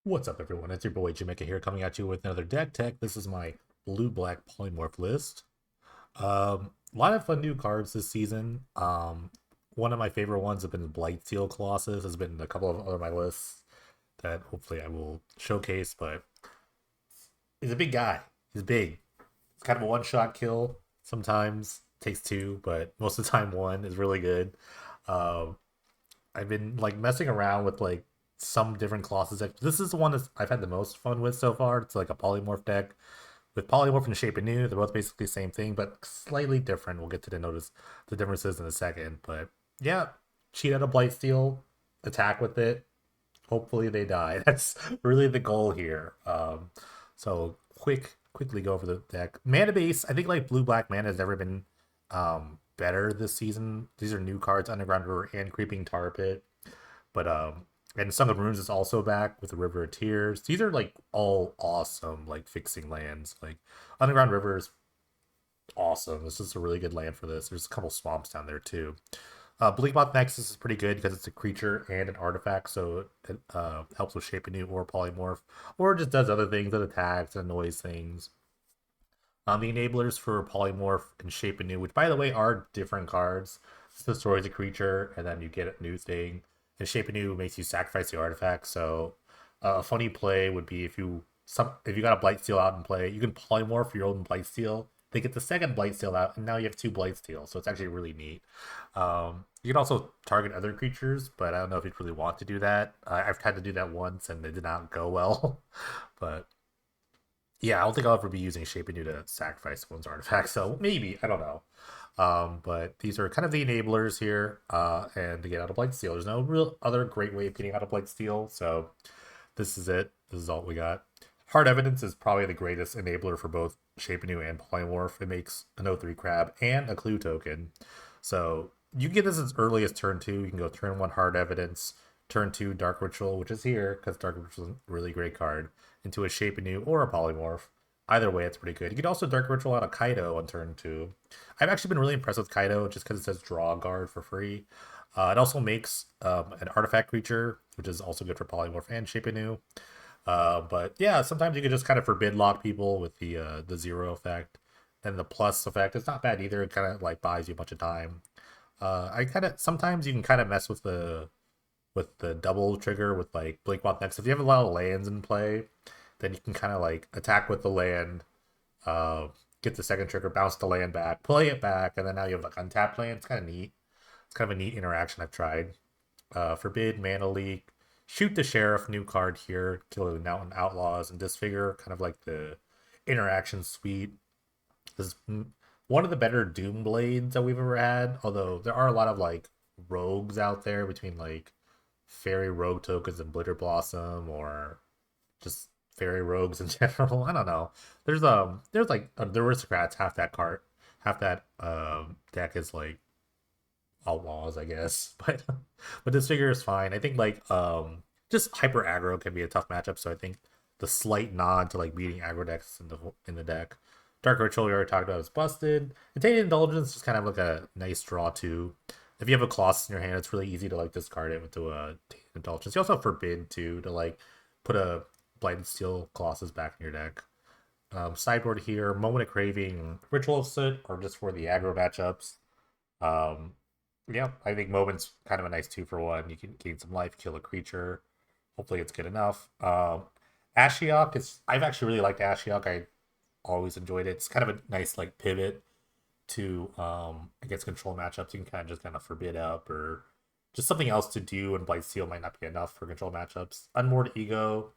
What's up, everyone? It's your boy Jamaica here, coming at you with another deck tech. This is my blue-black polymorph list. A lot of fun new cards this season. One of my favorite ones have been Blightsteel Colossus. Has been a couple of other my lists that hopefully I will showcase. But he's a big guy. He's big. It's kind of a one-shot kill. Sometimes takes two, but most of the time one is really good. Um, I've been like messing around with like some different Colossus decks. This is the one that I've had the most fun with so far. It's like a polymorph deck with polymorph and shape anew. They're both basically the same thing, but slightly different. We'll get to notice the differences in a second. But yeah, cheat out a Blightsteel, attack with it. Hopefully they die. That's really the goal here. So quickly go over the deck. Mana base, I think like blue black mana has never been better this season. These are new cards, Underground River and Creeping Tar Pit. But and Song of Runes is also back with the River of Tears. These are like all awesome, like fixing lands. Like Underground River is awesome. This is a really good land for this. There's a couple swamps down there too. Bleakmoth Nexus is pretty good because it's a creature and an artifact, so it helps with Shape Anew or Polymorph, or just does other things that attacks and annoys things. The enablers for Polymorph and Shape Anew, which by the way are different cards. This destroys a creature, and then you get a new thing. And Shape Anew makes you sacrifice the artifact. So a funny play would be if you got a Blightsteel out and play, you can polymorph your own Blightsteel. They get the second Blightsteel out, and now you have two Blightsteel. So it's actually really neat. You can also target other creatures, but I don't know if you'd really want to do that. I've tried to do that once, and it did not go well. But yeah, I don't think I'll ever be using Shape Anew to sacrifice one's artifact. So maybe I don't know. But these are kind of the enablers here, and to get out of Blightsteel. There's no real other great way of getting out of Blightsteel, so this is it. This is all we got. Hard Evidence is probably the greatest enabler for both Shape Anew and Polymorph. It makes an O3 Crab and a Clue token. So you can get this as early as turn 2. You can go turn 1 Hard Evidence, turn 2 Dark Ritual, which is here because Dark Ritual is a really great card, into a Shape Anew or a Polymorph. Either way, it's pretty good. You could also Dark Ritual out of Kaido on turn 2. I've actually been really impressed with Kaido just because it says draw a guard for free. It also makes an artifact creature, which is also good for Polymorph and Shape Anew. But yeah, sometimes you can just kind of forbid lock people with the zero effect. And the plus effect is not bad either. It kind of like buys you a bunch of time. I kind of sometimes you can kind of mess with the double trigger with like Blinkmoth Next. If you have a lot of lands in play, then you can kind of like attack with the land, uh, get the second trigger, bounce the land back, play it back, and then now you have like untapped land. It's kind of neat. It's kind of a neat interaction I've tried. Forbid, Mana Leak, Shoot the Sheriff, new card here, kill the Mountain Outlaws, and Disfigure, kind of like the interaction suite. This is one of the better Doom Blades that we've ever had, although there are a lot of like rogues out there between like fairy rogue tokens and Blitter Blossom or just fairy rogues in general. I don't know. There's like the aristocrats half that card, half that deck is like outlaws, I guess. But this figure is fine. I think like just hyper aggro can be a tough matchup. So I think the slight nod to like beating aggro decks in the deck. Dark Ritual we already talked about is busted. And Tainted Indulgence is kind of like a nice draw too. If you have a Colossus in your hand, it's really easy to like discard it with a Tainted Indulgence. You also have Forbid too to like put a Blighted Steel Colossus back in your deck. Sideboard here, Moment of Craving, Ritual of Soot, or just for the aggro matchups. Um, yeah, I think Moment's kind of a nice 2-for-1. You can gain some life, kill a creature. Hopefully it's good enough. Ashiok is I've actually really liked Ashiok. I always enjoyed it. It's kind of a nice like pivot to against control matchups. You can kind of forbid up or just something else to do, and Blight Seal might not be enough for control matchups. Unmoored Ego.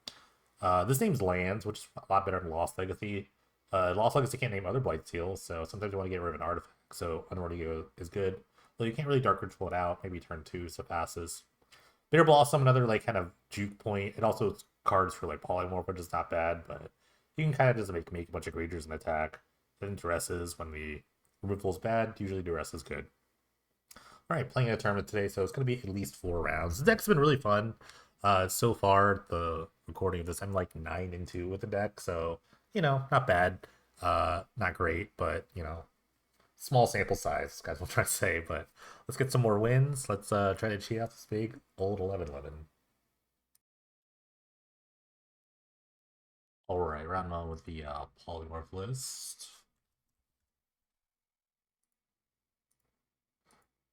This name's lands, which is a lot better than Lost Legacy. Lost Legacy can't name other Blight Seals, so sometimes you want to get rid of an artifact. So Unmoored Ego is good. Though you can't really Dark Ritual it out. Maybe turn 2 so passes. Bitter Blossom, another like kind of juke point. It also has cards for like polymorph, which is not bad, but you can kind of just make a bunch of creatures and attack. Then Duresses, when the removal is bad, usually Duress is good. All right, playing a tournament today, so it's going to be at least 4 rounds. The deck's been really fun. So far, the recording of this, I'm like 9-2 with the deck, so not bad. Not great, but small sample size, guys. We'll try to say, but let's get some more wins. Let's try to cheat out this big old 11-11. Alright, round one with the polymorph list.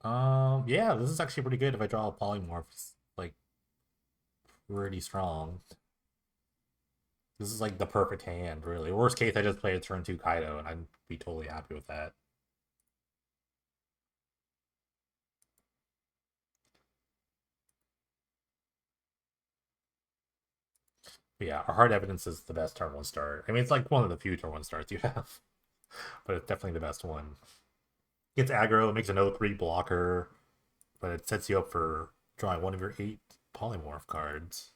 Yeah, this is actually pretty good if I draw a polymorph. It's like pretty strong. This is like the perfect hand, really. Worst case, I just play a turn 2 Kaido, and I'd be totally happy with that. But yeah, our hard evidence is the best turn 1 start. I mean, it's like one of the few turn 1 starts you have, but it's definitely the best one. Gets aggro, it makes an 0-3 blocker, but it sets you up for drawing one of your 8 polymorph cards.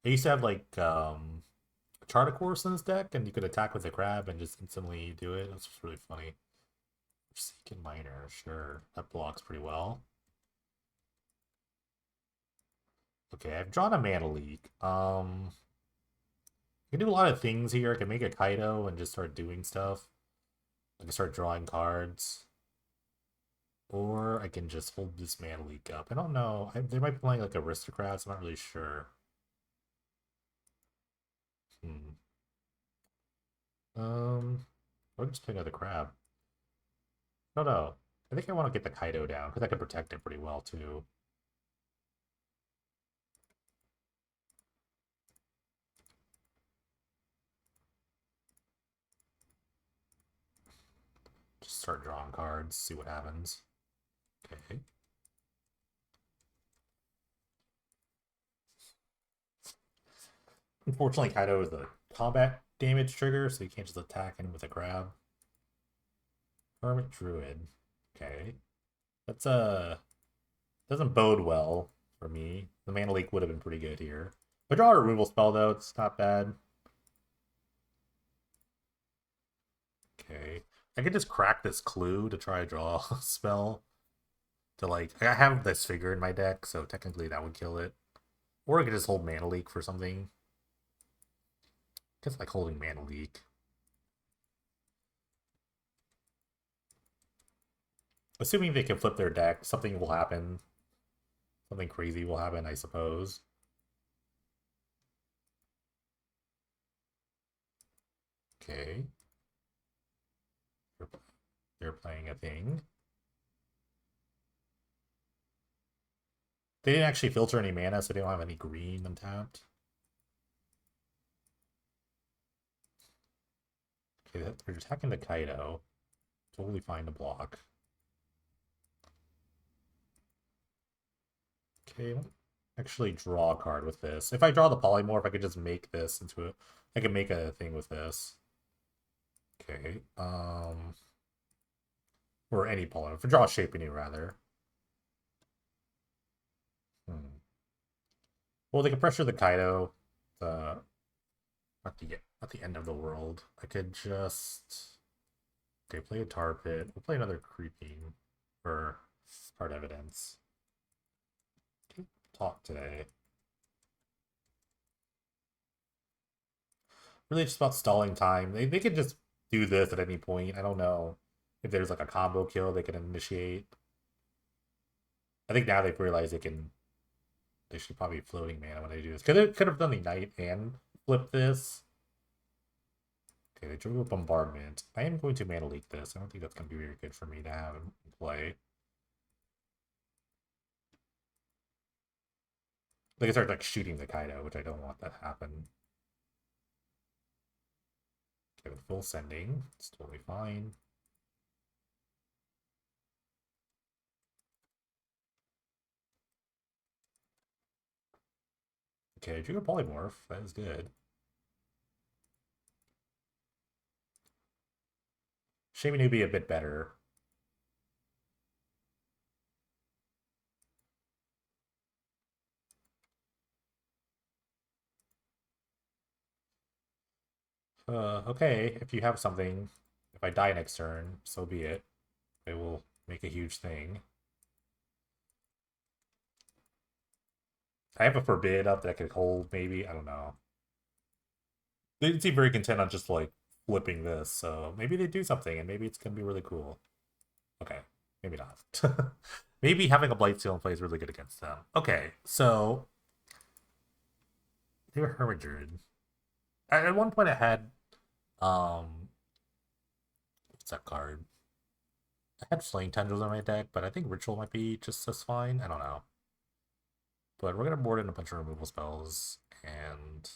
I used to have like Chart a Course in this deck, and you could attack with a crab and just instantly do it. That's just really funny. Forsaken Miner, sure. That blocks pretty well. Okay, I've drawn a Mana Leak. I can do a lot of things here. I can make a Kaido and just start doing stuff. I can start drawing cards. Or I can just hold this Mana Leak up. I don't know. They might be playing like Aristocrats. I'm not really sure. Hmm. Or just play another crab. No, no. I think I want to get the Kaido down because I can protect it pretty well too. Just start drawing cards, see what happens. Okay. Unfortunately, Kaido is a combat damage trigger, so you can't just attack him with a crab. Hermit Druid. Okay. That's doesn't bode well for me. The Mana Leak would have been pretty good here. If I draw a removal spell though, it's not bad. Okay. I could just crack this clue to try to draw a spell. To like I have this figure in my deck, so technically that would kill it. Or I could just hold Mana Leak for something. I guess like holding Mana Leak. Assuming they can flip their deck, something will happen. Something crazy will happen, I suppose. Okay. They're playing a thing. They didn't actually filter any mana, so they don't have any green untapped. Okay, they're attacking the Kaido. Totally fine to block. Okay, actually draw a card with this. If I draw the polymorph, I could just make this into a... I can make a thing with this. Okay, or any polymorph. If I draw a Shape New, rather. Well, they can pressure the Kaido. The at the end of the world. I could just... Okay, play a Tar Pit. We'll play another Creeping for hard evidence. Talk today. Really just about stalling time. They could just do this at any point. I don't know if there's like a combo kill they can initiate. I think now they've realized they should probably be floating mana when they do this. Could have done the Knight and flip this. Okay, they drew a Bombardment. I am going to Mana Leak this. I don't think that's going to be very good for me to have in play. They can start like shooting the Kaido, which I don't want that to happen. Okay, with full sending, it's totally fine. Okay, I drew a Polymorph. That is good. Shaming would be a bit better. Okay, if you have something, if I die next turn, so be it. It will make a huge thing. I have a Forbid up that I could hold, maybe. I don't know. They didn't seem very content on just, like, flipping this, so maybe they do something, and maybe it's gonna be really cool. Okay, maybe not. Maybe having a Blightsteel in play is really good against them. Okay, so they were Hermidred. At one point I had what's that card? I had Flame Tendrils in my deck, but I think Ritual might be just as fine. I don't know. But we're gonna board in a bunch of removal spells and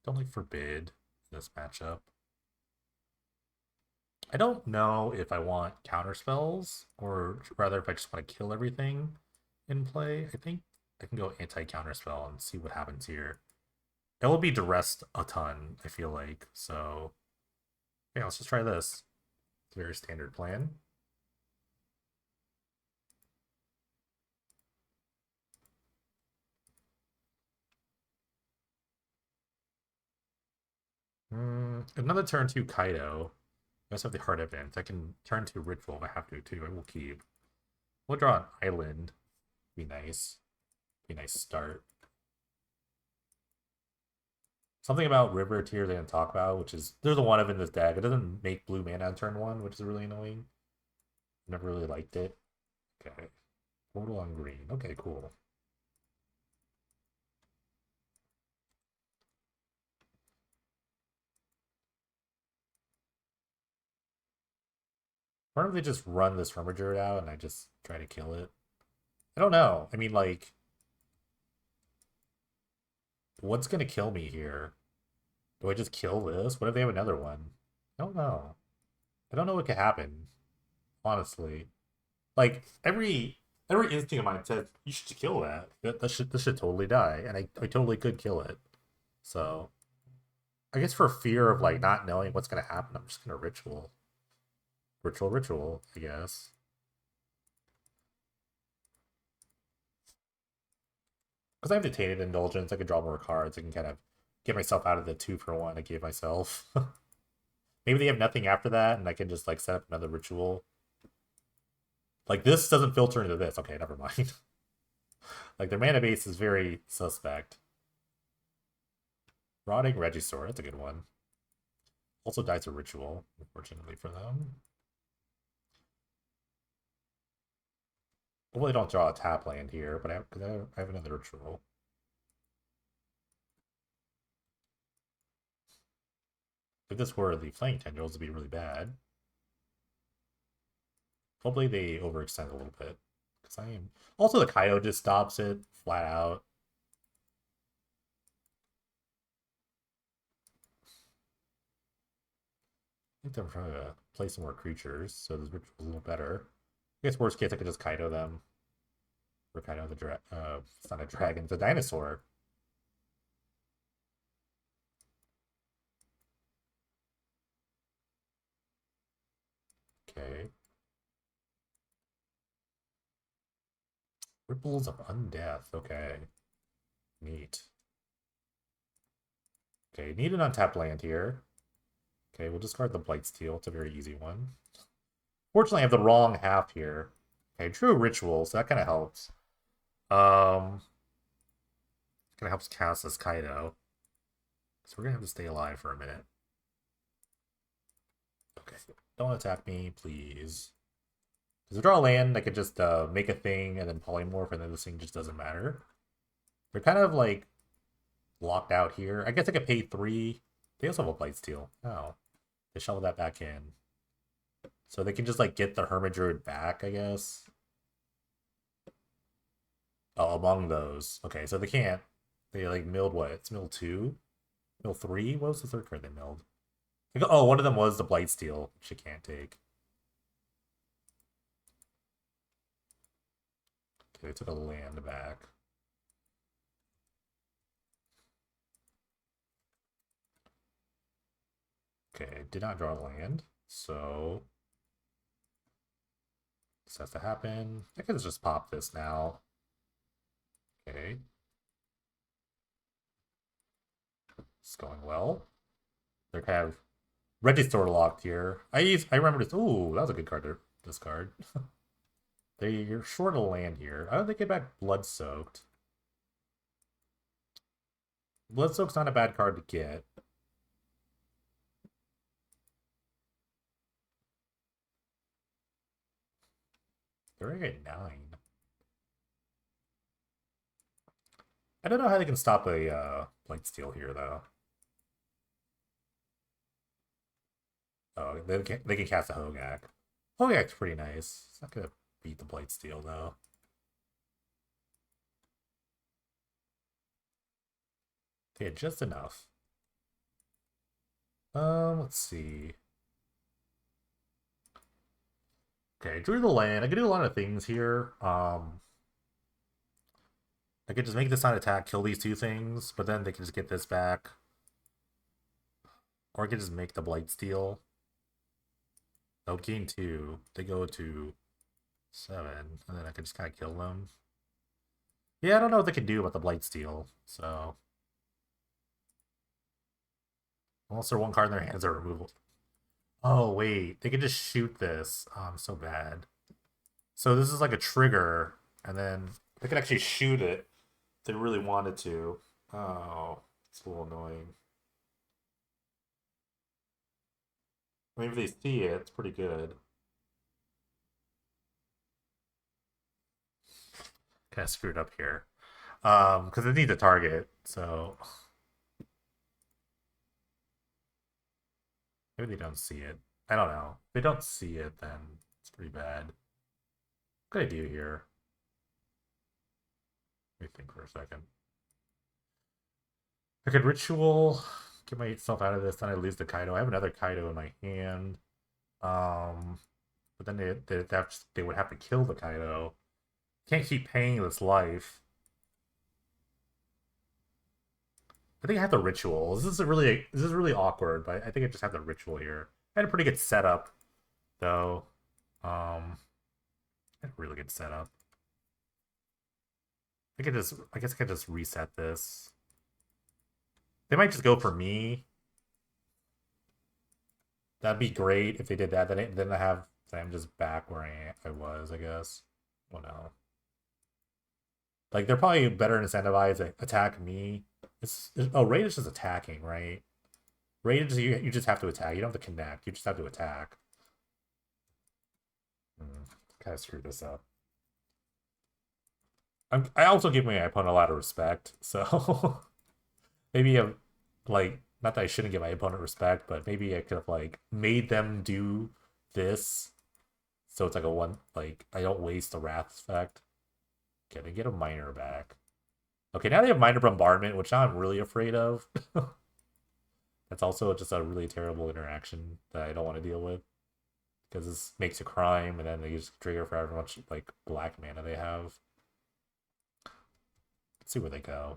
don't like Forbid in this matchup. I don't know if I want counter spells or rather if I just want to kill everything in play. I think I can go anti-counter spell and see what happens here. It will be duressed a ton, I feel like. So yeah, let's just try this. It's a very standard plan. Another turn to Kaido. I also have the Heart Event. I can turn to Ritual if I have to too. I will keep. We'll draw an Island. Be nice. Be a nice start. Something about River Tier they didn't talk about, which is there's a one of in this deck. It doesn't make blue mana on turn one, which is really annoying. Never really liked it. Okay. Portal on green. Okay, cool. Why don't they just run this Hermidred out and I just try to kill it? I don't know. I mean, like, what's gonna kill me here? Do I just kill this? What if they have another one? I don't know. I don't know what could happen, honestly. Like every instinct of mine says you should kill that. That should totally die, and I totally could kill it. So I guess for fear of like not knowing what's gonna happen, I'm just gonna ritual. I guess. Because I have Detained Indulgence, I can draw more cards. I can kind of get myself out of the 2-for-1 I gave myself. Maybe they have nothing after that, and I can just like set up another ritual. Like this doesn't filter into this. Okay, never mind. Like their mana base is very suspect. Rotting Regisaur, that's a good one. Also dies a ritual, unfortunately for them. Hopefully, don't draw a tap land here, but I have another ritual. If this were the Flying Tendrils, it'd be really bad. Hopefully, they overextend a little bit. Because I am. Also, the Kaido just stops it flat out. I think I'm trying to play some more creatures, so this ritual's a little better. I guess worst case, I could just Kaido them. Or Kaido the it's not a dragon, it's a dinosaur. Okay. Ripples of Undeath. Okay. Neat. Okay, need an untapped land here. Okay, we'll discard the Blightsteel. It's a very easy one. Fortunately, I have the wrong half here. Okay, True Ritual, so that kind of helps. Kind of helps cast this Kaido. So we're gonna have to stay alive for a minute. Okay, don't attack me, please. Because if I draw a land, I could just make a thing and then polymorph, and then this thing just doesn't matter. They're kind of like locked out here. I guess I could pay 3. They also have a Blightsteel. Oh, they shovel that back in. So they can just like get the Hermidred back, I guess. Oh, among those. Okay, so they can't. They like milled what? It's mill 2? Mill 3? What was the third card they milled? Oh, one of them was the Blightsteel, which you can't take. Okay, they took a land back. Okay, did not draw land, so this has to happen. I can just pop this now. Okay. It's going well. They're kind of Regisaur locked here. I remember this. Ooh, that was a good card to discard. They're short a land here. I don't think they get back Blood Soaked. Blood Soak's not a bad card to get. They're already at 9. I don't know how they can stop a Blightsteel here though. Oh, they can cast a Hogak. Hogak's pretty nice. It's not gonna beat the Blightsteel though. Okay, just enough. Let's see. Okay, drew the land. I can do a lot of things here. I could just make this on attack, kill these two things, but then they can just get this back. Or I could just make the Blightsteel. They'll gain 2. They go to 7, and then I can just kind of kill them. Yeah, I don't know what they can do about the Blightsteel, so... Unless they're one card in their hands or removal. Oh, wait. They can just shoot this. Oh, I'm so bad. So this is like a trigger, and then they could actually shoot it if they really wanted to. Oh, it's a little annoying. I mean, if they see it, it's pretty good. Kind of screwed up here. Because it needs a target, so maybe they don't see it. I don't know. If they don't see it, then it's pretty bad. What could I do here? Let me think for a second. I could ritual, get myself out of this, then I lose the Kaido. I have another Kaido in my hand. But then they would have to kill the Kaido. Can't keep paying this life. I think I have the ritual. This is really awkward, but I think I just have the ritual here. I had a pretty good setup, though. I had a really good setup. I guess I could just reset this. They might just go for me. That'd be great if they did that. Then I have I'm just back where I was, I guess. Well, no. Like they're probably better incentivized to attack me. Oh, Raid is just attacking, right? Raid is you just have to attack. You don't have to connect. You just have to attack. Kind of screwed this up. I also give my opponent a lot of respect, so maybe like not that I shouldn't give my opponent respect, but maybe I could have like made them do this, so it's like a one like I don't waste the wrath effect. Okay, they get a minor back. Okay, now they have minor bombardment, which I'm really afraid of. That's also just a really terrible interaction that I don't want to deal with. Because this makes a crime, and then they just trigger for however much like black mana they have. Let's see where they go.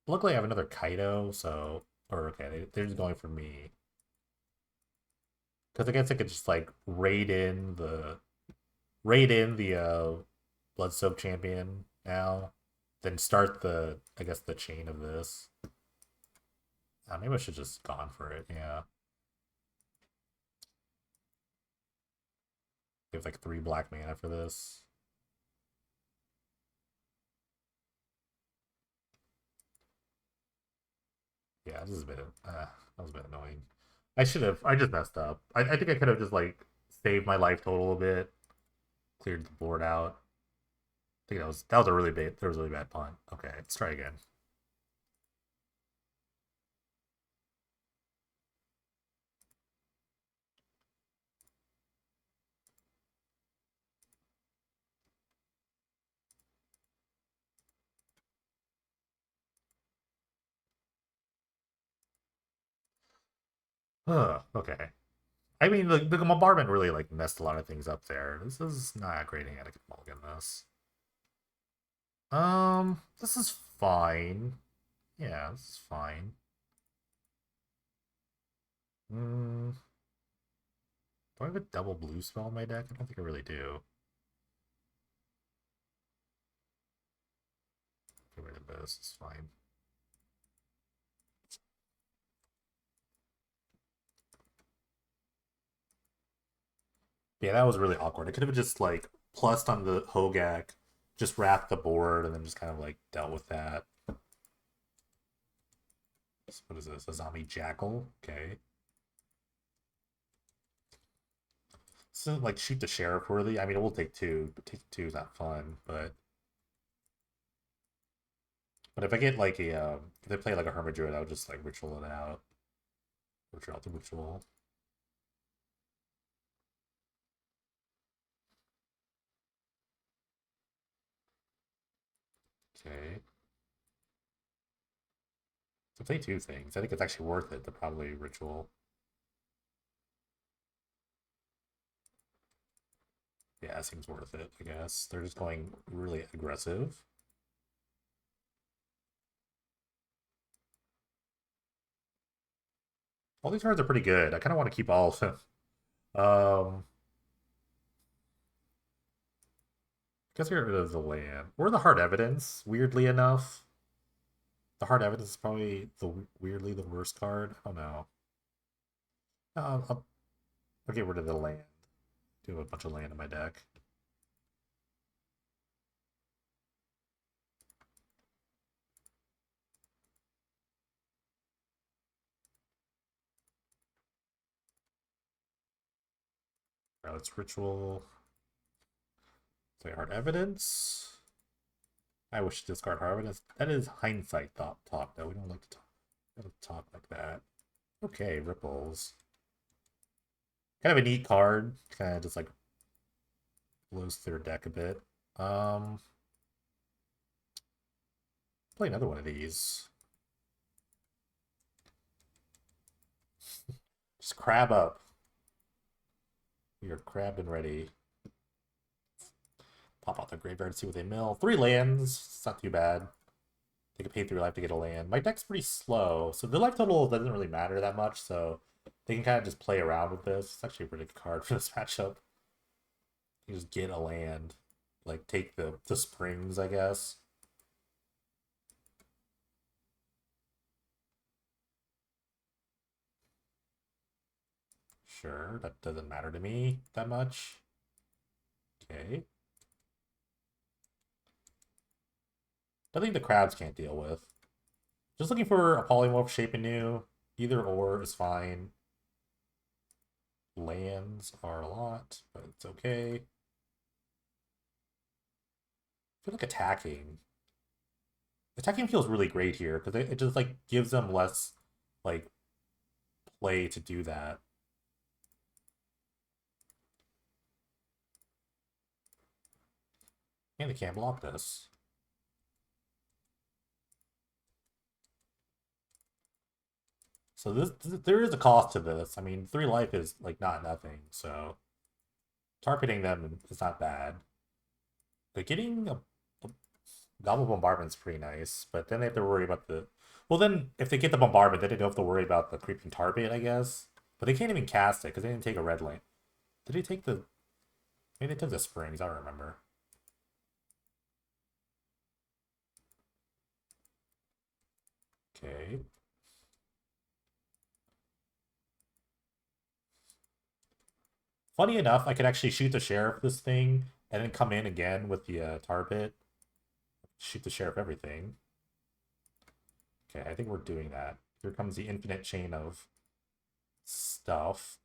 Luckily, I have another Kaido, so or okay, they're just going for me. Because I guess I could just like raid in the Blood Soap Champion now, then start the I guess the chain of this. Maybe I should just gone for it. Yeah. Give like 3 black mana for this. Yeah, this is a bit. That was a bit annoying. I should have. I just messed up. I think I could have just like saved my life total a bit, cleared the board out. I think that was a really bad. That was a really bad punt. Okay, let's try again. Okay. I mean, the bombardment really like messed a lot of things up there. This is not a great hand. I could mulligan this. This is fine. Yeah, this is fine. Do I have a double blue spell in my deck? I don't think I really do. Get rid of this. It's fine. Yeah, that was really awkward. I could have just like plussed on the Hogak, just wrapped the board, and then just kind of like dealt with that. What is this? A zombie jackal? Okay. So like shoot the sheriff worthy. I mean, it will take 2, but taking 2 is not fun. But But if I get like a, if they play like a Hermit Druid, I would just like ritual it out. Ritual out the ritual. Okay. To play two things, I think it's actually worth it to probably ritual. Yeah, it seems worth it, I guess. They're just going really aggressive. All these cards are pretty good. I kind of want to keep all of them. Um, guess get rid of the land. Or the hard evidence, weirdly enough. The hard evidence is probably weirdly the worst card. I don't know. I'll get rid of the land. Do a bunch of land in my deck. Alright, let's ritual. Play hard evidence. I wish to discard hard evidence. That is hindsight talk though. We don't like to talk like that. Okay, ripples. Kind of a neat card. Kind of just like blows through their deck a bit. Play another one of these. Just crab up. You're crabbed and ready. Pop out the graveyard, see what they mill. 3 lands. It's not too bad. They can pay 3 life to get a land. My deck's pretty slow, so the life total doesn't really matter that much, so they can kind of just play around with this. It's actually a pretty good card for this matchup. You just get a land. Like, take the springs, I guess. Sure, that doesn't matter to me that much. Okay. Nothing the crabs can't deal with. Just looking for a polymorph shape anew. Either or is fine. Lands are a lot, but it's okay. I feel like attacking. Attacking feels really great here because it just like gives them less like play to do that. And they can't block this. So there is a cost to this. I mean, 3 life is like not nothing, so targeting them is not bad. But getting a Gobble Bombardment's pretty nice, but then they have to worry about the... Well, then, if they get the Bombardment, then they don't have to worry about the Creeping Tar Pit, I guess. But they can't even cast it, because they didn't take a red land. Did they take the... Maybe they took the Springs, I don't remember. Okay. Funny enough, I could actually shoot the Sheriff this thing, and then come in again with the Tar Pit. Shoot the Sheriff everything. Okay, I think we're doing that. Here comes the infinite chain of stuff.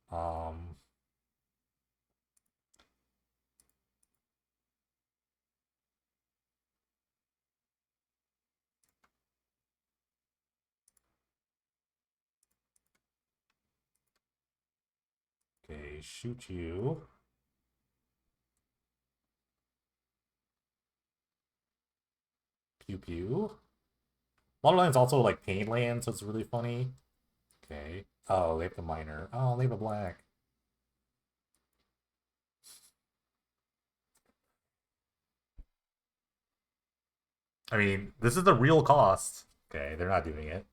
Okay, shoot you. Pew pew. Model Line's also like Pain Land, so it's really funny. Okay. Oh, they have the Miner. Oh, they have a black. I mean, this is the real cost. Okay, they're not doing it.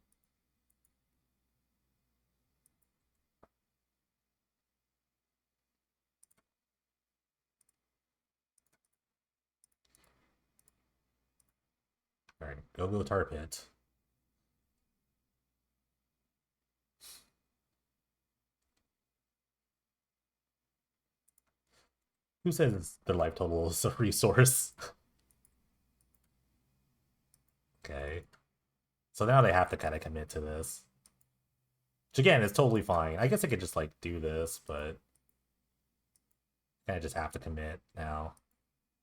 Alright, go Tar Pit. Who says their life total is a resource? Okay. So now they have to kind of commit to this. Which again is totally fine. I guess I could just like do this, but I just have to commit now.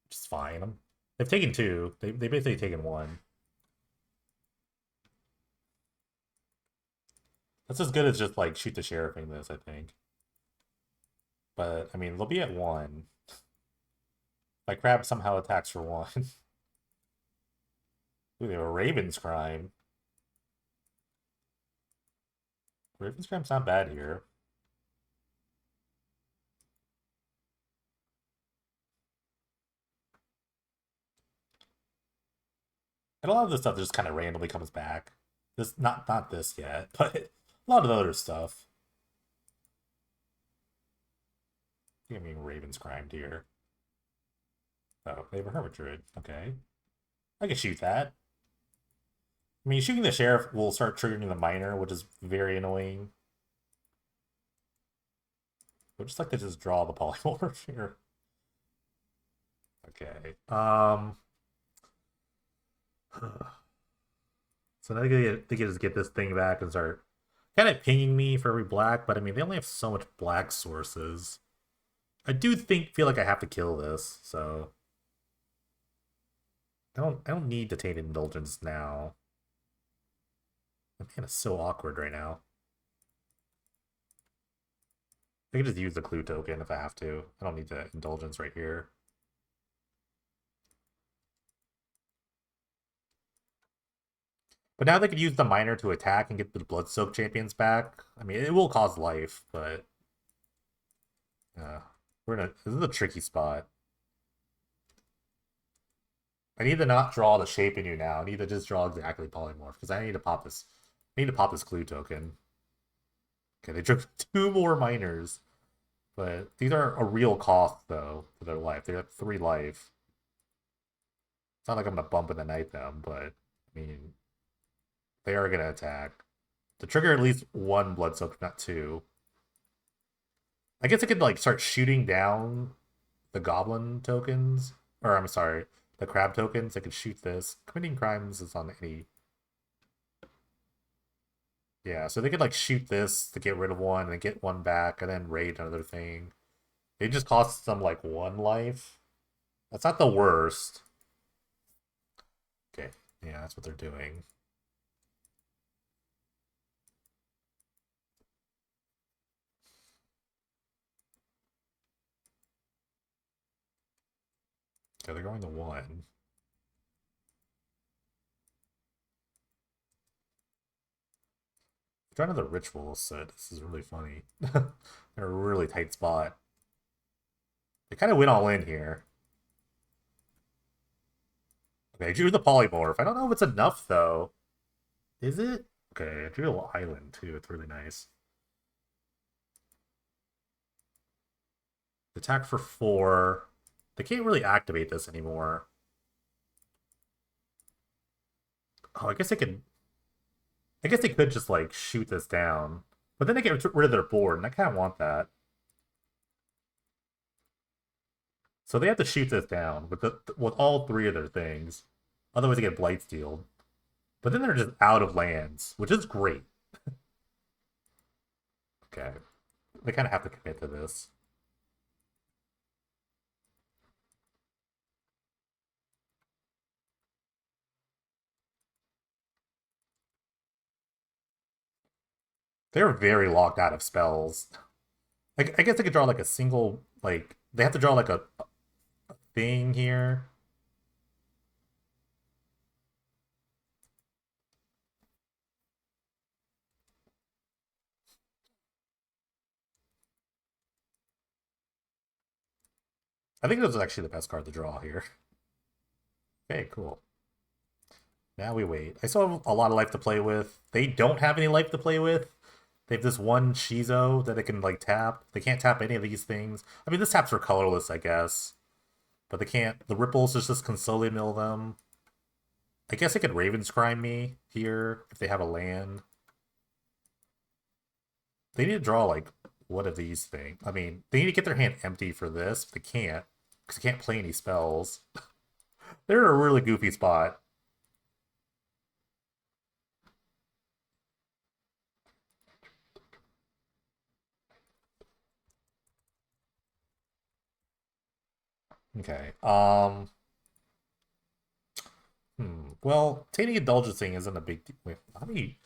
Which is fine. They've taken 2. They basically taken 1. That's as good as just like shoot the sheriffing this, I think. But I mean, they'll be at 1. My crab somehow attacks for 1. Ooh, they have a Raven's Crime. Raven's Crime's not bad here. And a lot of this stuff just kind of randomly comes back. This not this yet, but a lot of the other stuff. I think I'm being Raven's Crime here. Oh, they have a Hermit Druid. Okay. I can shoot that. I mean, shooting the sheriff will start triggering the miner, which is very annoying. I would just like to just draw the polymorph here. Okay. So now they can just get this thing back and start kind of pinging me for every black, but I mean they only have so much black sources. I do feel like I have to kill this, so I don't need to Tainted Indulgence now. Man, it's so awkward right now. I can just use the clue token if I have to. I don't need the indulgence right here. But now they could use the miner to attack and get the Blood Soak champions back. I mean, it will cause life, but this is a tricky spot. I need to not draw the shape in you now. I need to just draw exactly polymorph because I need to pop this. I need to pop this clue token. Okay, they took 2 more miners, but these are a real cost though for their life. They're at 3 life. It's not like I'm gonna bump in the night them, but I mean, they are gonna attack to trigger at least 1 blood soak, not 2. I guess I could like start shooting down the goblin tokens, or I'm sorry, the crab tokens. I could shoot this. Committing crimes is on any. Yeah, so they could like shoot this to get rid of 1 and get 1 back, and then raid another thing. It just costs them like 1 life. That's not the worst. Okay, yeah, that's what they're doing. Okay, they're going to 1. Try another ritual set. This is really funny. They're a really tight spot. They kind of went all in here. Okay, I drew the polymorph. I don't know if it's enough though. Is it? Okay, I drew a little island too. It's really nice. Attack for 4. They can't really activate this anymore. Oh, I guess they could. I guess they could just like shoot this down, but then they get rid of their board, and I kind of want that. So they have to shoot this down with all 3 of their things, otherwise they get Blightsteel. But then they're just out of lands, which is great. Okay, they kind of have to commit to this. They're very locked out of spells. I guess they could draw like a single, like they have to draw like a thing here. I think this is actually the best card to draw here. Okay, cool. Now we wait. I still have a lot of life to play with. They don't have any life to play with. They have this one Shizo that they can like tap. They can't tap any of these things. I mean, this taps for colorless, I guess. But they can't. The ripples just can slowly mill them. I guess they could Raven's Crime me here if they have a land. They need to draw like one of these things. I mean, they need to get their hand empty for this, but they can't because they can't play any spells. They're in a really goofy spot. Okay. Well, Tainting Indulgencing isn't a big deal. Wait, let me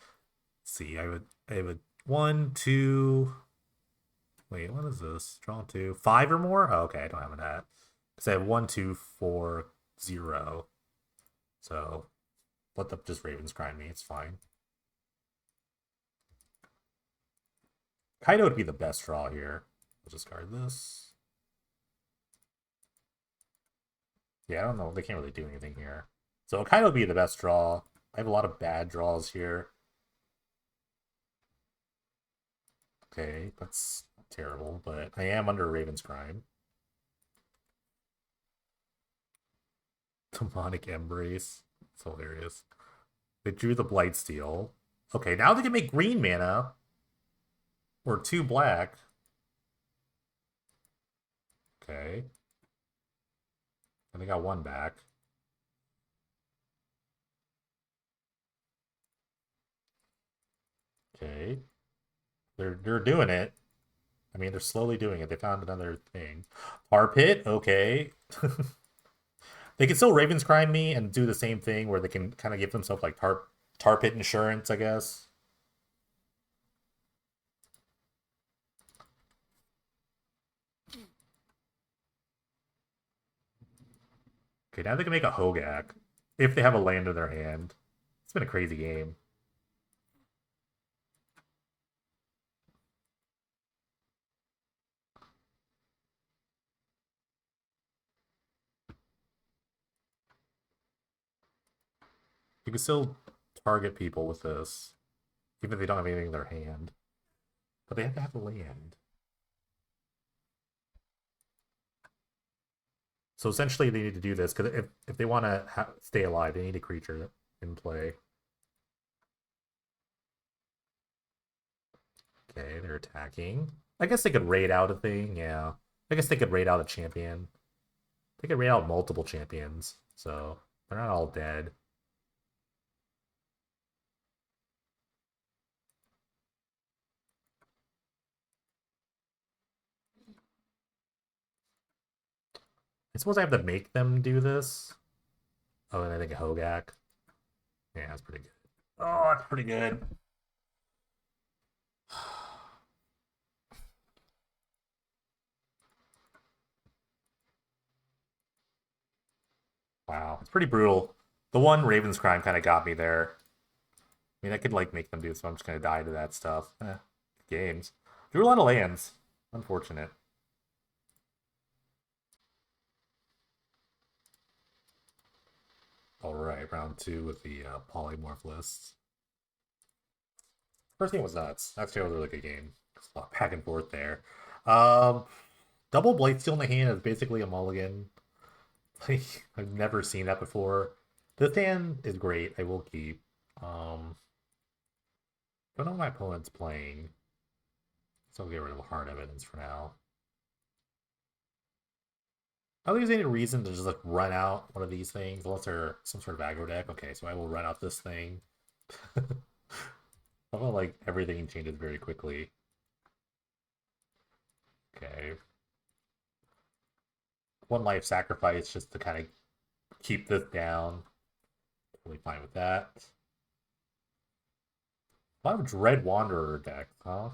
see. I would 1, 2. Wait, what is this? Draw 2. 5 or more? Oh, okay, I don't have that. Because I have 1, 2, 4, 0. So let them just Ravens grind me. It's fine. Kaido would be the best draw here. We'll just guard this. Yeah, I don't know. They can't really do anything here. So Kaido would be the best draw. I have a lot of bad draws here. Okay, that's terrible, but I am under Raven's Crime. Demonic Embrace. It's hilarious. They drew the Blightsteel. Okay, now they can make green mana. Or 2 black. Okay. And they got 1 back. Okay. They're doing it. I mean, they're slowly doing it. They found another thing. Tar Pit, okay. They can still Ravens Crime me and do the same thing where they can kind of give themselves like tar Pit insurance, I guess. Okay, now they can make a Hogak if they have a land in their hand. It's been a crazy game. You can still target people with this, even if they don't have anything in their hand. But they have to have a land. So essentially, they need to do this because if they want to stay alive, they need a creature in play. Okay, they're attacking. I guess they could raid out a thing. Yeah, I guess they could raid out a champion. They could raid out multiple champions, so they're not all dead. I suppose I have to make them do this. Oh, and I think a Hogak. Yeah, that's pretty good. Oh, that's pretty good. Wow, it's pretty brutal. The one Raven's Crime kind of got me there. I mean, I could like make them do it, so I'm just gonna die to that stuff. Games. Drew a lot of lands. Unfortunate. Alright, round 2 with the polymorph lists. First game was nuts. Actually, was a really good game. There's a lot back and forth there. Um, Double Blightsteel in the hand is basically a mulligan. Like, I've never seen that before. This hand is great. I will keep. Don't know what my opponent's playing. So I'll get rid of hard evidence for now. I don't think there's any reason to just like run out one of these things unless they're some sort of aggro deck. Okay, so I will run out this thing. I feel like everything changes very quickly. Okay. 1 life sacrifice just to kind of keep this down. Totally fine with that. A lot of Dread Wanderer deck, huh?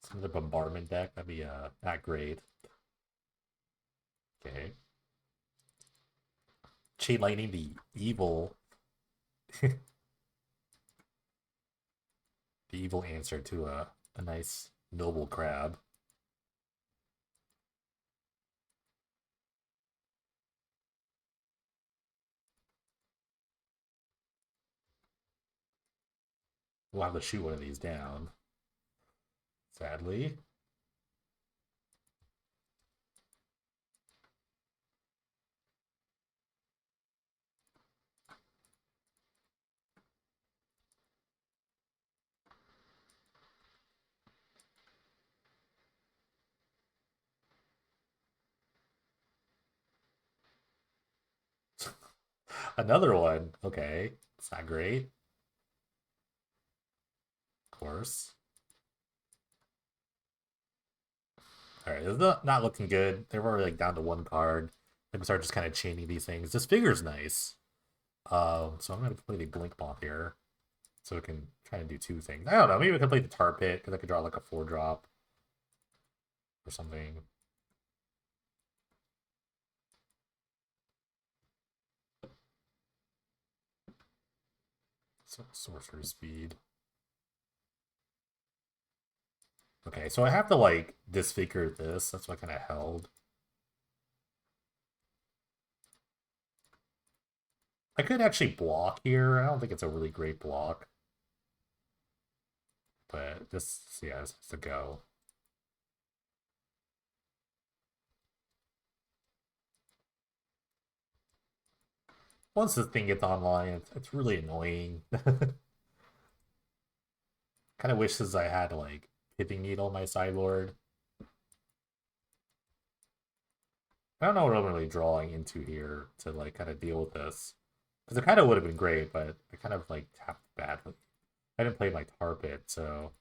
Some of the bombardment deck, that'd be not great. Okay. Chain Lightning, the evil the evil answer to a nice noble crab. We'll have to shoot one of these down. Sadly. Another one. Okay. It's not great. Of course. Alright, it's not looking good. They're already like down to 1 card. I can start just kind of chaining these things. This figure's nice. So I'm gonna play the Blink Bomb here. So it can try and do two things. I don't know, maybe I can play the Tar Pit, because I could draw like a 4-drop or something. So sorcery speed. Okay, so I have to like disfigure this. That's what kind of held. I could actually block here. I don't think it's a really great block. But this, yeah, this has to go. Once this thing gets online, it's really annoying. Kind of wishes I had like Pithing Needle my sideboard. I don't know what I'm really drawing into here to like kind of deal with this. Because it kind of would have been great, but I kind of like tapped badly. I didn't play my Tar Pit, so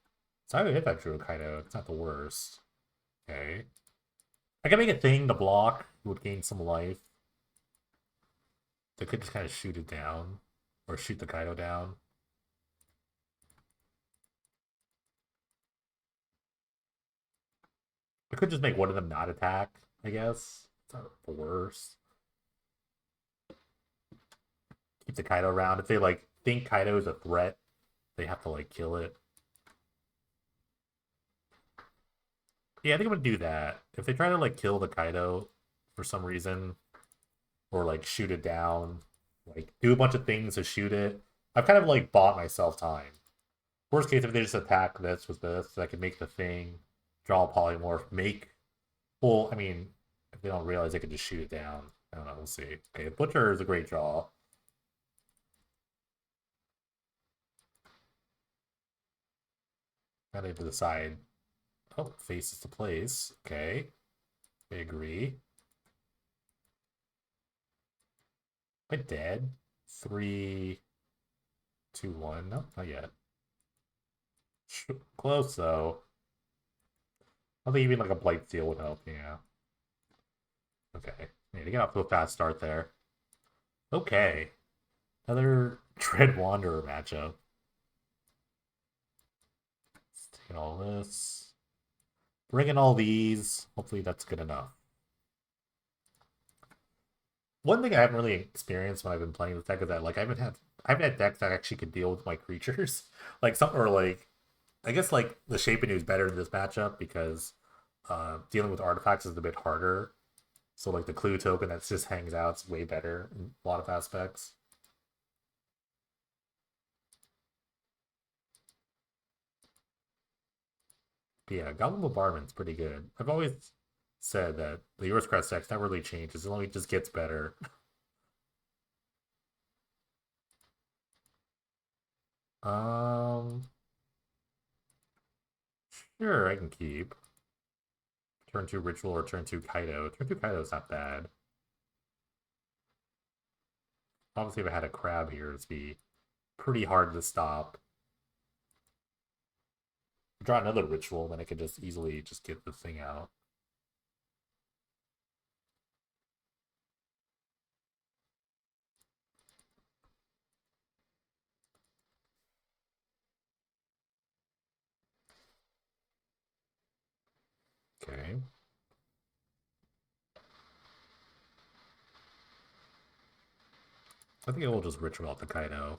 I would hit that Druid Kaido. It's not the worst. Okay. I can make a thing to block. It would gain some life. They could just kind of shoot it down. Or shoot the Kaido down. I could just make one of them not attack, I guess. It's not the worst. Keep the Kaido around. If they like think Kaido is a threat, they have to like kill it. Yeah, I think I'm gonna do that. If they try to like kill the Kaido for some reason, or like shoot it down, like do a bunch of things to shoot it, I've kind of like bought myself time. Worst case, if they just attack this with this, I can make the thing, draw a polymorph, make. Well, I mean, if they don't realize they can just shoot it down. I don't know. We'll see. Okay, Butcher is a great draw. Now they have to decide. Oh, faces to place. Okay, they agree. Am I dead? 3, 2, 1. No, not yet. Close though. I think even like a Blight Steel would help. Yeah. Okay. Yeah, to get off to a fast start there. Okay. Another Dread Wanderer matchup. Let's take all this. Bring in all these. Hopefully that's good enough. One thing I haven't really experienced when I've been playing this deck is that like I haven't had decks that actually could deal with my creatures. Like some or like I guess like the Shape Anew is better in this matchup because dealing with artifacts is a bit harder. So like the clue token that just hangs out is way better in a lot of aspects. But yeah, Goblin Bombardment's pretty good. I've always said that the Crest deck's never really changes. It only just gets better. um, sure, I can keep. Turn 2 Ritual or turn 2 Kaido. Turn 2 Kaido is not bad. Obviously, if I had a crab here, it'd be pretty hard to stop. Draw another Ritual, then I could just easily just get the thing out. Okay. I think I will just Ritual out the Kaido.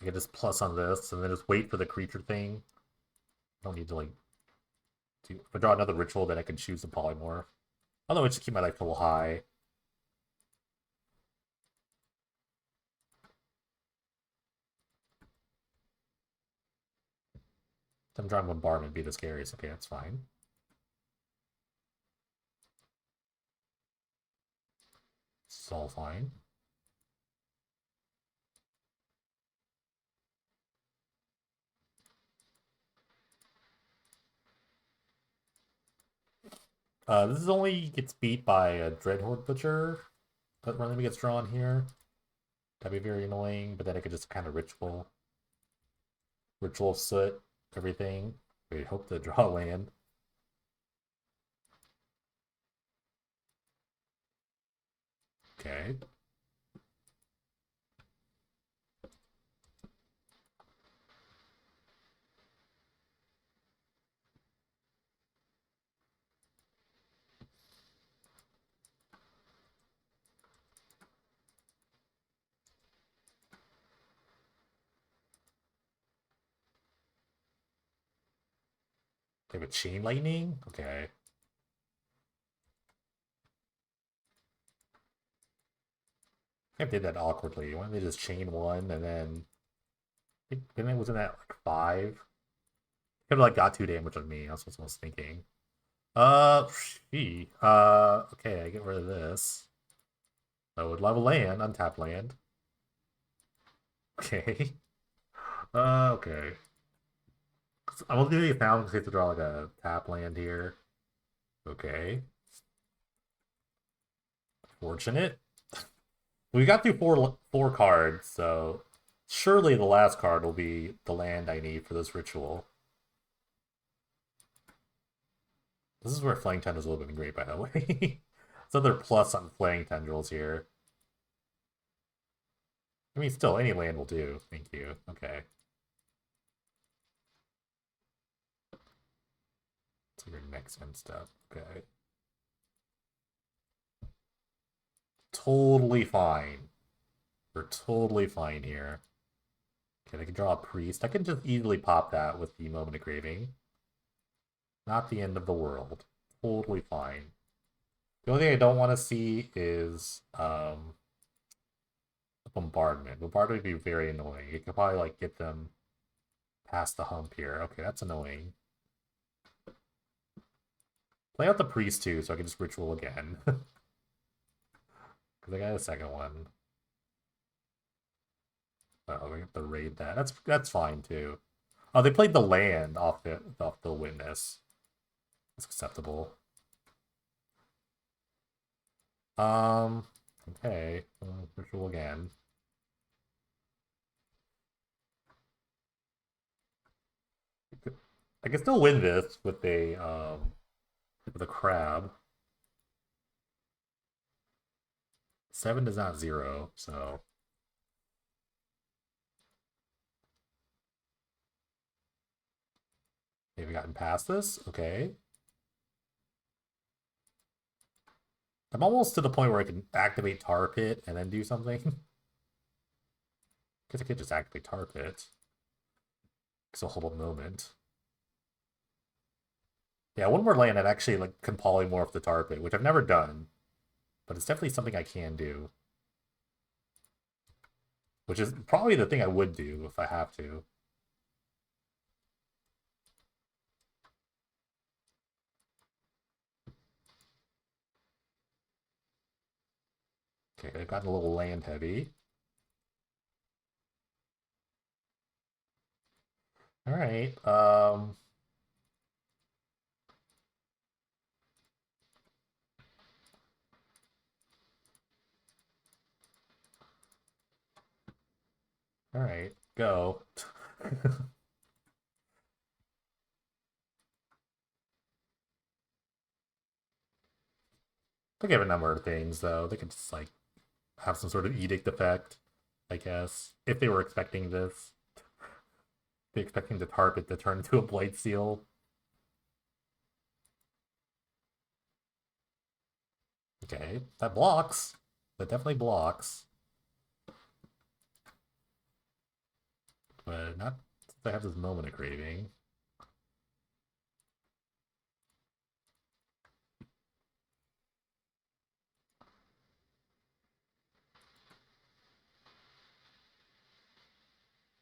I can just plus on this, and then just wait for the creature thing. I don't need to, like... If I draw another Ritual, then I can choose the Polymorph. Otherwise, just keep my life total high. I'm drawing Bombardment be the scariest. Okay, that's fine. It's all fine. This is only gets beat by a Dreadhorde Butcher. That randomly gets drawn here. That'd be very annoying, but then I could just kind of Ritual Soot everything. We hope to draw land. Okay. They have a chain lightning? Okay. I did that awkwardly. Why don't they just chain one and then it wasn't that like 5? Could have like got 2 damage on me. That's what I was thinking. Gee. Okay, I get rid of this. I would level land, untap land. Okay. Okay. I'm gonna do the found because you have to draw like a tap land here. Okay. Fortunate. We got through four cards, so surely the last card will be the land I need for this ritual. This is where Flaying Tendrils would have been great, by the way. So another plus on Flaying Tendrils here. I mean, still, any land will do. Thank you. Okay. So your next end step. Okay. Totally fine. We're totally fine here. Okay, I can draw a priest. I can just easily pop that with the Moment of Craving. Not the end of the world. Totally fine. The only thing I don't want to see is bombardment. Bombardment would be very annoying. You could probably like get them past the hump here. Okay, that's annoying. Play out the priest too, so I can just ritual again. Because I got a second one. Oh, we have to raid that. That's fine too. Oh, they played the land off the witness. That's acceptable. Okay. Ritual again. I can still win this with a crab. 7 is not 0, so maybe gotten past this. Okay. I'm almost to the point where I can activate Tar Pit and then do something. Guess I could just activate Tar Pit. Because I'll hold a moment. Yeah, one more land I'd actually like can polymorph the Tar Pit, which I've never done. But it's definitely something I can do. Which is probably the thing I would do if I have to. Okay, I've gotten a little land heavy. Alright, alright, go. They have a number of things though. They could just like have some sort of edict effect, I guess. If they were expecting this. They're expecting the Tar Pit to turn into a Blightsteel. Okay, that blocks. That definitely blocks. But not since I have this Moment of Craving.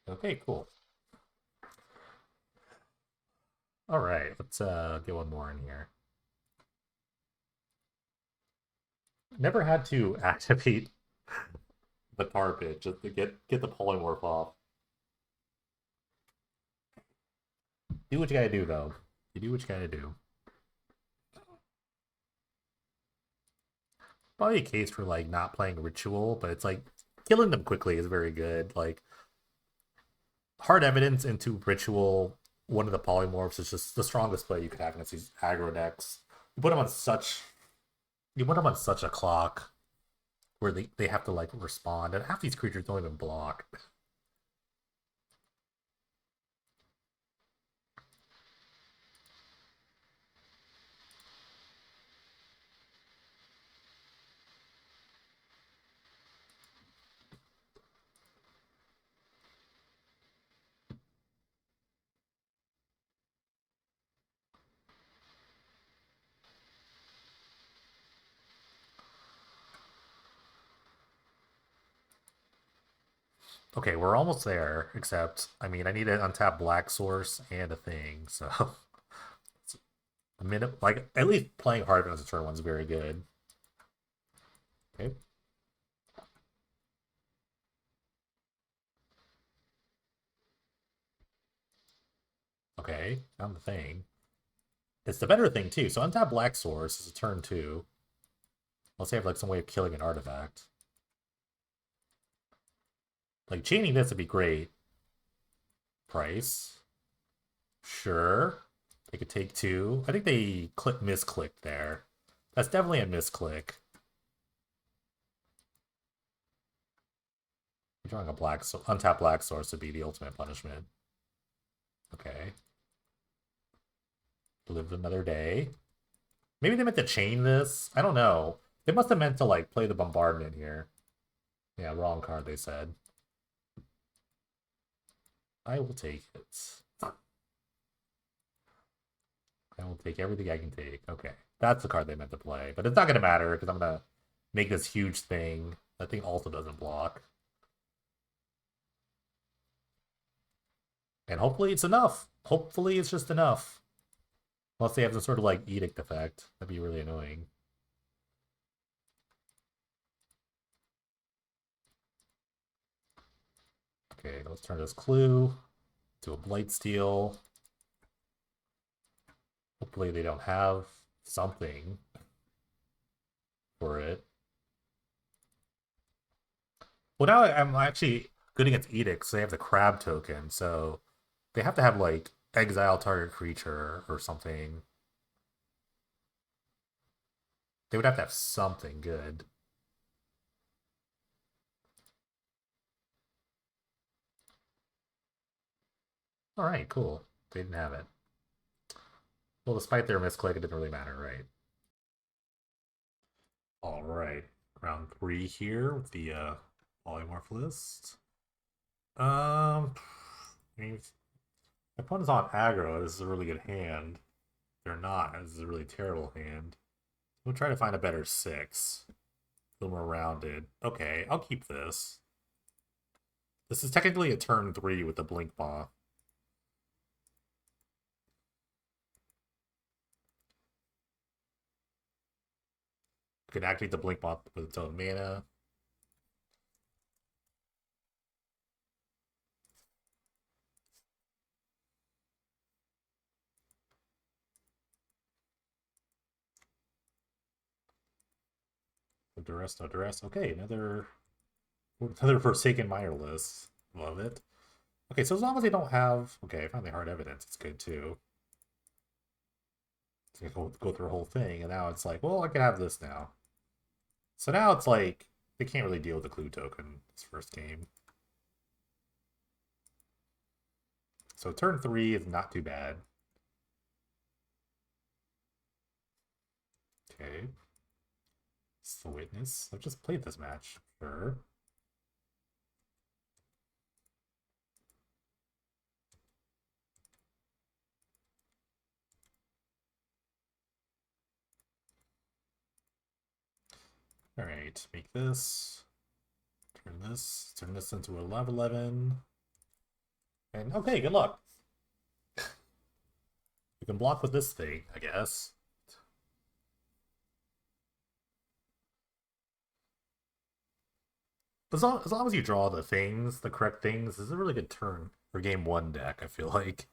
Okay, cool. Alright, let's get one more in here. Never had to activate the Tar Pit just to get the polymorph off. Do what you gotta do though. You do what you gotta do. Probably a case for like not playing Ritual, but it's like killing them quickly is very good. Like Hard Evidence into Ritual, one of the polymorphs is just the strongest play you could have against these aggro decks. You put them on such a clock where they have to like respond, and half these creatures don't even block. Okay, we're almost there, except, I mean, I need to untap Black Source and a thing, so a minute, like, at least playing Harvest as a turn one's very good. Okay. Okay, found the thing. It's the better thing, too, so untap Black Source is a turn two. Unless they have, like, some way of killing an artifact. Like, chaining this would be great. Price. Sure. They could take two. I think they misclicked there. That's definitely a misclick. Drawing a untap Black Source would be the ultimate punishment. Okay. Live another day. Maybe they meant to chain this. I don't know. They must have meant to like play the bombardment here. Yeah, wrong card, they said. I will take it. I will take everything I can take. Okay. That's the card they meant to play. But it's not going to matter because I'm going to make this huge thing. That thing also doesn't block. And hopefully it's enough. Hopefully it's just enough. Unless they have some sort of like edict effect. That'd be really annoying. Okay, let's turn this clue to a Blightsteel. Hopefully they don't have something for it. Well, now I'm actually good against edicts. They have the crab token, so they have to have like exile target creature or something. They would have to have something good. All right, cool. They didn't have it. Well, despite their misclick, it didn't really matter, right? All right, round three here with the polymorph list. I mean, if my opponent's on aggro. This is a really good hand. They're not. This is a really terrible hand. We'll try to find a better six. A little more rounded. Okay, I'll keep this. This is technically a turn three with the Blink Maw. You can activate the Blink Maw with its own mana. No duress, no duress. Okay, another Forsaken Mire list. Love it. Okay, so as long as they don't have... Okay, I found the hard evidence. It's good, too. So go through a whole thing, and now it's like, well, I can have this now. So now it's like, they can't really deal with the clue token this first game. So turn three is not too bad. Okay. It's the witness. I've just played this match. Sure. Alright, make this. Turn this into a Lava 11. And okay, good luck. You can block with this thing, I guess. As long as you draw the things, the correct things, this is a really good turn for game one deck, I feel like.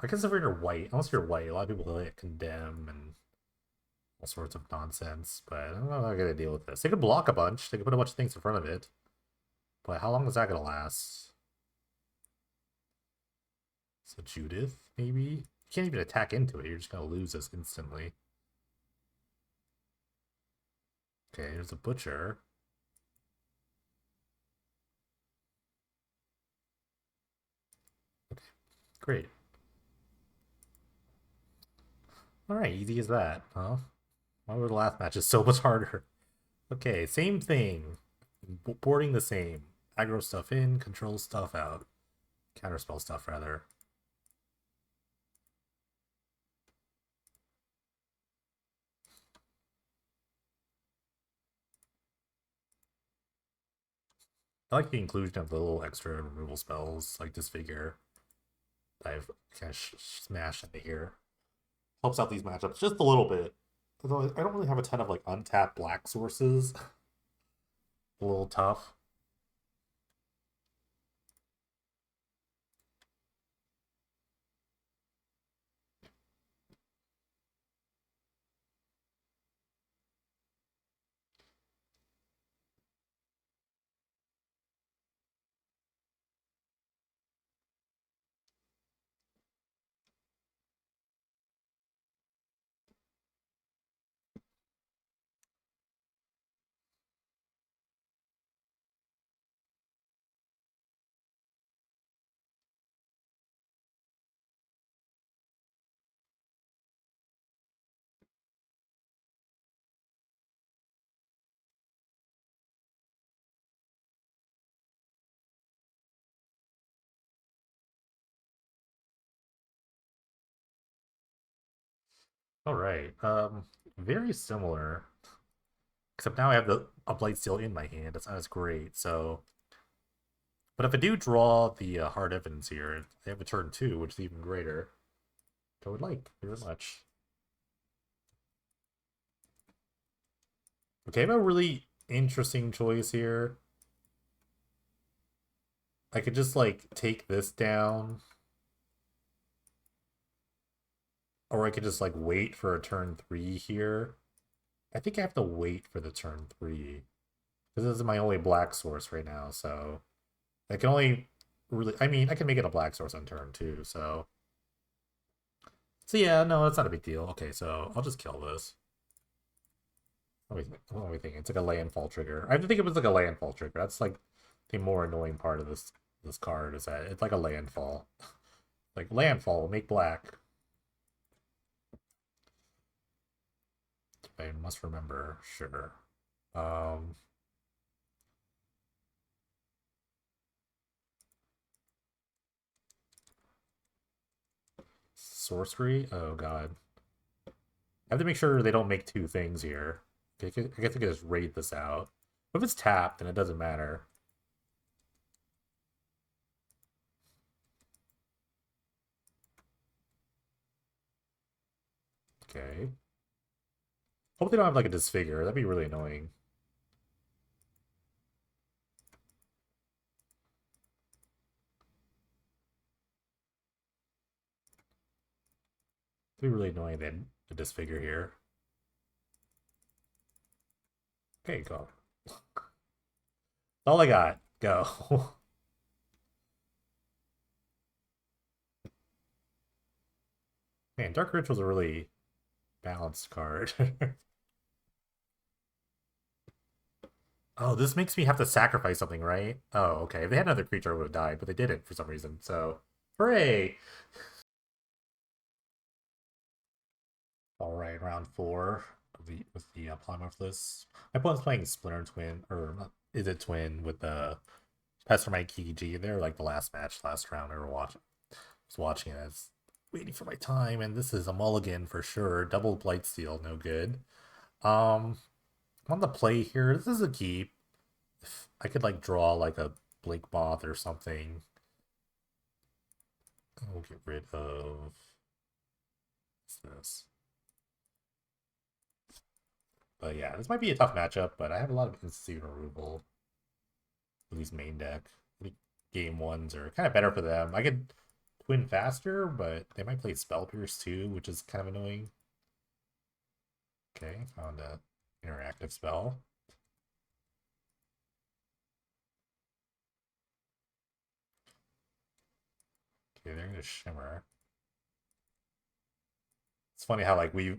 I guess if you're white, unless you're white, a lot of people like condemn and all sorts of nonsense, but I don't know how I'm gonna deal with this. They could block a bunch, they could put a bunch of things in front of it. But how long is that gonna last? So Judith, maybe? You can't even attack into it, you're just gonna lose this instantly. Okay, there's a butcher. Great. Alright, easy as that, huh? Why were the last matches so much harder? Okay, same thing. Boarding the same. Aggro stuff in, control stuff out. Counterspell stuff, rather. I like the inclusion of the little extra removal spells, like Disfigure. I've kind of smashed into here. Helps out these matchups just a little bit. Although I don't really have a ton of like untapped black sources. A little tough. All right. Very similar. Except now I have a Blightsteel in my hand. It's not as great. So, but if I do draw the Hard Evidence here, I have a turn 2, which is even greater. Which I would like very much. Okay, I have a really interesting choice here. I could just like take this down, or I could just like wait for a turn 3 here. I think I have to wait for the turn 3 because this is my only black source right now. So I can only really, I mean, I can make it a black source on turn 2. So yeah, no, that's not a big deal. Okay, so I'll just kill this. What are we thinking? It's like a landfall trigger. I have to think it was like a landfall trigger. That's like the more annoying part of this card is that it's like a landfall. Like landfall, make black. I must remember, sure. Um, sorcery. Oh god, I have to make sure they don't make two things here. I guess I can just raid this out. If it's tapped, then it doesn't matter. Okay. Hope they don't have like a disfigure. That'd be really annoying. It'd be really annoying then to disfigure here. Okay, go. That's all I got. Go. Man, Dark Ritual's a really balanced card. Oh, this makes me have to sacrifice something, right? Oh, okay. If they had another creature, I would have died, but they didn't for some reason. So, hooray! All right, round 4 of the with the Polymorph. My opponent's playing Splinter Twin, or is it Twin with the Pestermite Kiki. They're like the last match last round. I was watching it. I was waiting for my time, and this is a mulligan for sure. Double Blightsteel, no good. I'm on the play here. This is a keep. If I could like draw like a Blink Moth or something. We'll get rid of this. But yeah, this might be a tough matchup, but I have a lot of instant removal with these main deck. I think game ones are kind of better for them. I could twin faster, but they might play Spell Pierce too, which is kind of annoying. Okay, found a interactive spell. Okay, they're gonna shimmer. It's funny how like we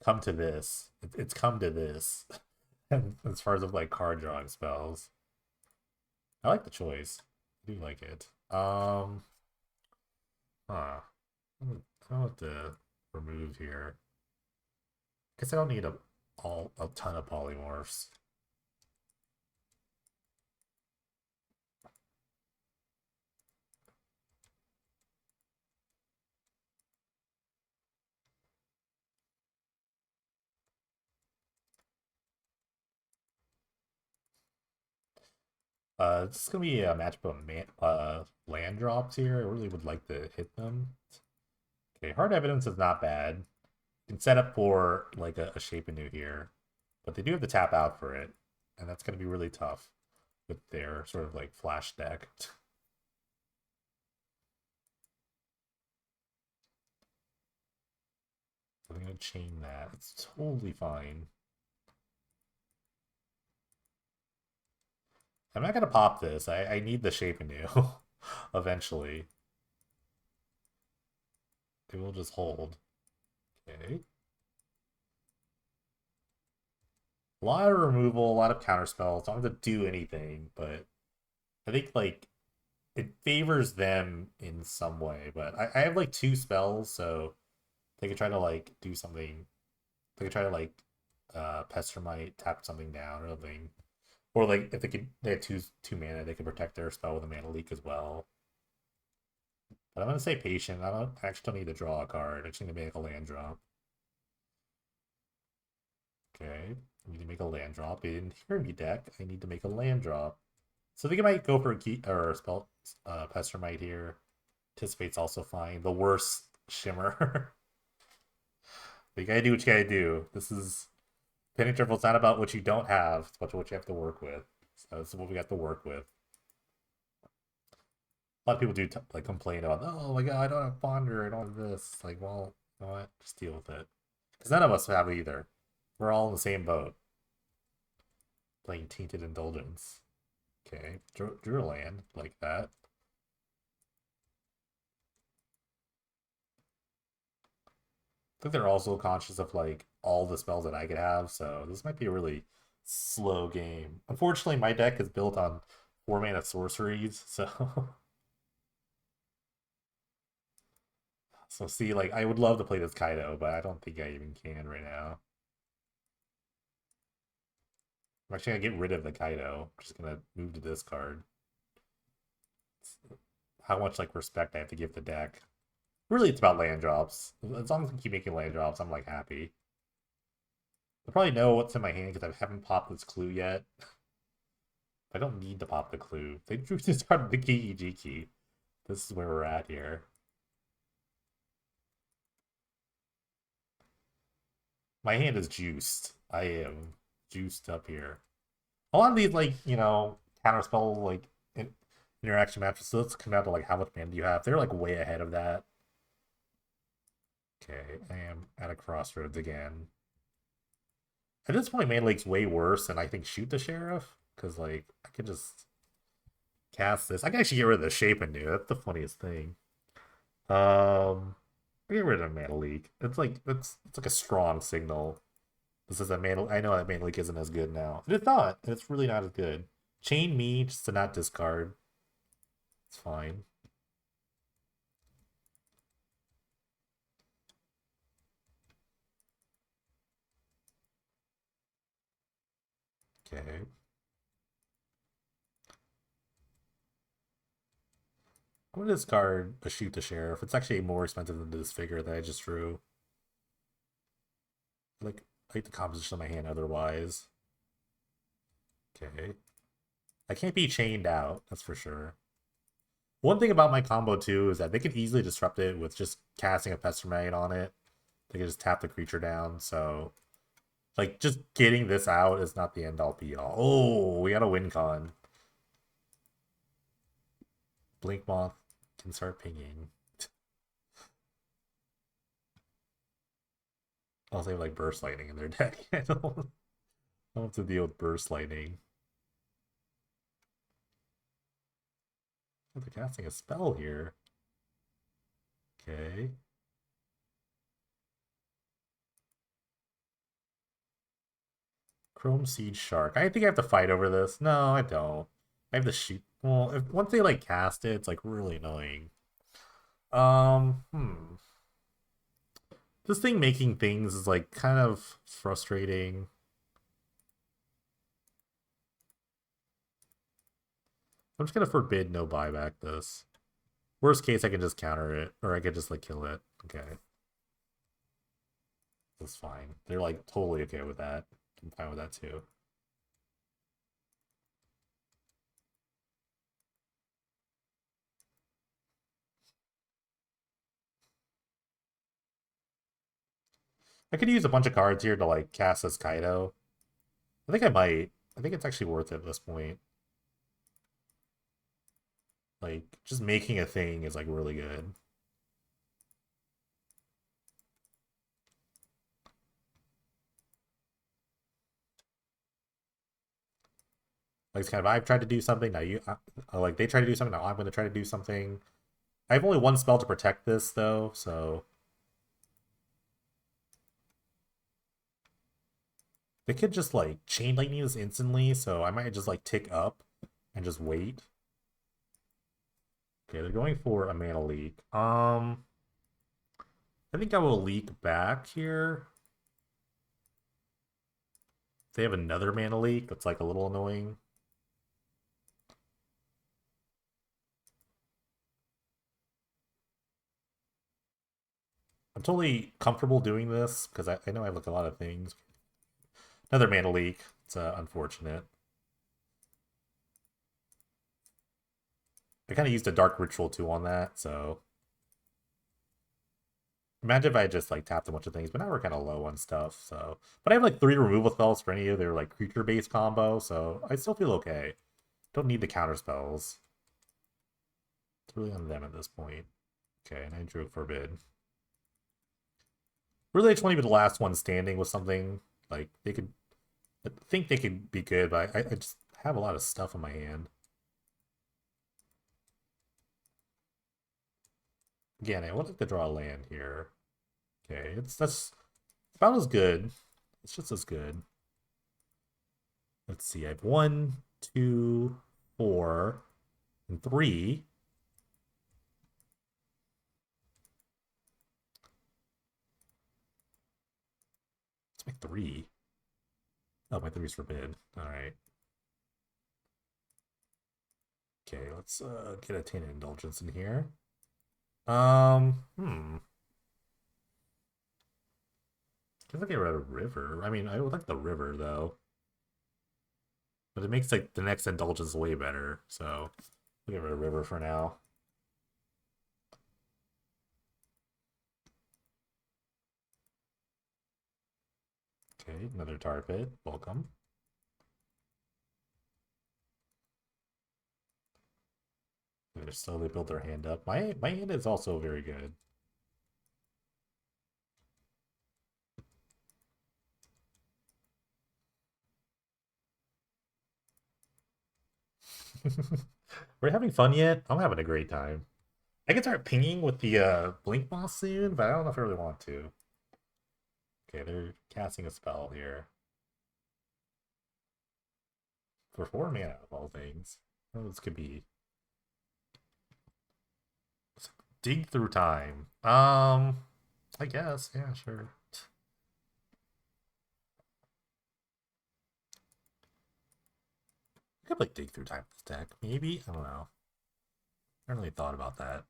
come to this. It's come to this. as far as of like card drawing spells. I like the choice. I do like it. Huh. I'll have to remove here. Guess I don't need a ton of polymorphs. This is gonna be a matchup of land drops here. I really would like to hit them. Okay, hard evidence is not bad. You can set up for like a shape anew here, but they do have to tap out for it, and that's gonna be really tough with their sort of like flash deck. I'm gonna chain that. It's totally fine. I'm not gonna pop this. I need the shape anew eventually. It will just hold. Okay. A lot of removal, a lot of counter spells. Don't have to do anything, but I think like it favors them in some way. But I have like two spells, so they could try to like do something. They could try to like Pestermite, tap something down or something. Or like if they have two mana, they could protect their spell with a mana leak as well. But I'm gonna say patient. I actually don't need to draw a card. I just need to make a land drop. Okay, I need to make a land drop in Tyranny deck. I need to make a land drop. So I think I might go for a key or a spell Pestermite here. Anticipate's also fine. The worst shimmer. You gotta do what you gotta do. This is Penny Triple. It's not about what you don't have, it's about what you have to work with. So this is what we got to work with. A lot of people do like complain about, oh my god, I don't have Ponder, I don't have this. Like, well, you know what? Just deal with it. Because none of us have either. We're all in the same boat. Playing Tainted Indulgence. Okay, drew a land like that. I think they're also conscious of like all the spells that I could have, so this might be a really slow game. Unfortunately, my deck is built on 4 mana sorceries, so so see, like I would love to play this Kaido, but I don't think I even can right now. I'm actually gonna get rid of the Kaido. I'm just gonna move to this card. How much like respect I have to give the deck. Really, it's about land drops. As long as I keep making land drops, I'm like happy. I probably know what's in my hand because I haven't popped this clue yet. I don't need to pop the clue. They drew this card the KEG key. This is where we're at here. My hand is juiced. I am juiced up here. A lot of these, like, counterspell, like, interaction matches, so let's come down to, like, how much mana do you have? They're, like, way ahead of that. Okay, I am at a crossroads again. At this point, Mana Leak's way worse than I think Shoot the Sheriff, because, like, I can just cast this. I can actually get rid of the Shape Anew. That's the funniest thing. Get rid of Mana Leak. It's like a strong signal. This is a Mana. I know that Mana Leak isn't as good now. It's not. It's really not as good. Chain me just to not discard. It's fine. Okay. I'm gonna discard a Shoot the Sheriff. It's actually more expensive than this figure that I just drew. I like the composition of my hand otherwise. Okay. I can't be chained out, that's for sure. One thing about my combo too is that they can easily disrupt it with just casting a Pestermite on it. They can just tap the creature down, so like just getting this out is not the end all be all. Oh, we got a win con. Blink Moth can start pinging. Unless they have like Burst Lightning in their deck. I don't have to deal with Burst Lightning. Oh, they're casting a spell here. Okay. Chrome Siege Shark. I think I have to fight over this. No, I don't. I have to shoot. Well, once they like cast it, it's like really annoying. Hmm. This thing making things is like kind of frustrating. I'm just gonna forbid no buyback this. Worst case, I can just counter it, or I could just like kill it. Okay. That's fine. They're like totally okay with that. I'm fine with that too. I could use a bunch of cards here to like cast this Kaido. I think I might. I think it's actually worth it at this point. Like, just making a thing is like really good. Like, it's kind of, I've tried to do something, now you, like, they try to do something, now I'm going to try to do something. I have only one spell to protect this, though, so... They could just, like, Chain Lightning this instantly, so I might just, like, tick up and just wait. Okay, they're going for a mana leak. I think I will leak back here. They have another mana leak that's, like, a little annoying. I'm totally comfortable doing this, because I know I have, like, a lot of things. Another mana leak. It's unfortunate. I kind of used a dark ritual too on that, so imagine if I just like tapped a bunch of things, but now we're kind of low on stuff. So, but I have like 3 removal spells for any of their like creature-based combo, so I still feel okay. Don't need the counter spells. It's really on them at this point. Okay, and I drew a forbid. Really, I just want to be the last one standing with something like they could. I think they could be good, but I just have a lot of stuff in my hand. Again, I would like to draw a land here. Okay, that's about as good. It's just as good. Let's see, I have 1, 2, 4, and 3. It's my 3. Oh, my 3 is forbid. Alright. Okay, let's get a Tainted Indulgence in here. Hmm. I think I read a river. I mean, I would like the river, though. But it makes, like, the next Indulgence way better, so... We'll get rid of river for now. Okay, another Tar Pit. Welcome. They're slowly build their hand up. My hand is also very good. We're having fun yet? I'm having a great time. I can start pinging with the Blink Boss soon, but I don't know if I really want to. Okay, they're casting a spell here. For 4 mana, of all things. Oh, this could be... Dig through time. I guess, yeah, sure. I could like dig through time with this deck, maybe? I don't know. I haven't really thought about that.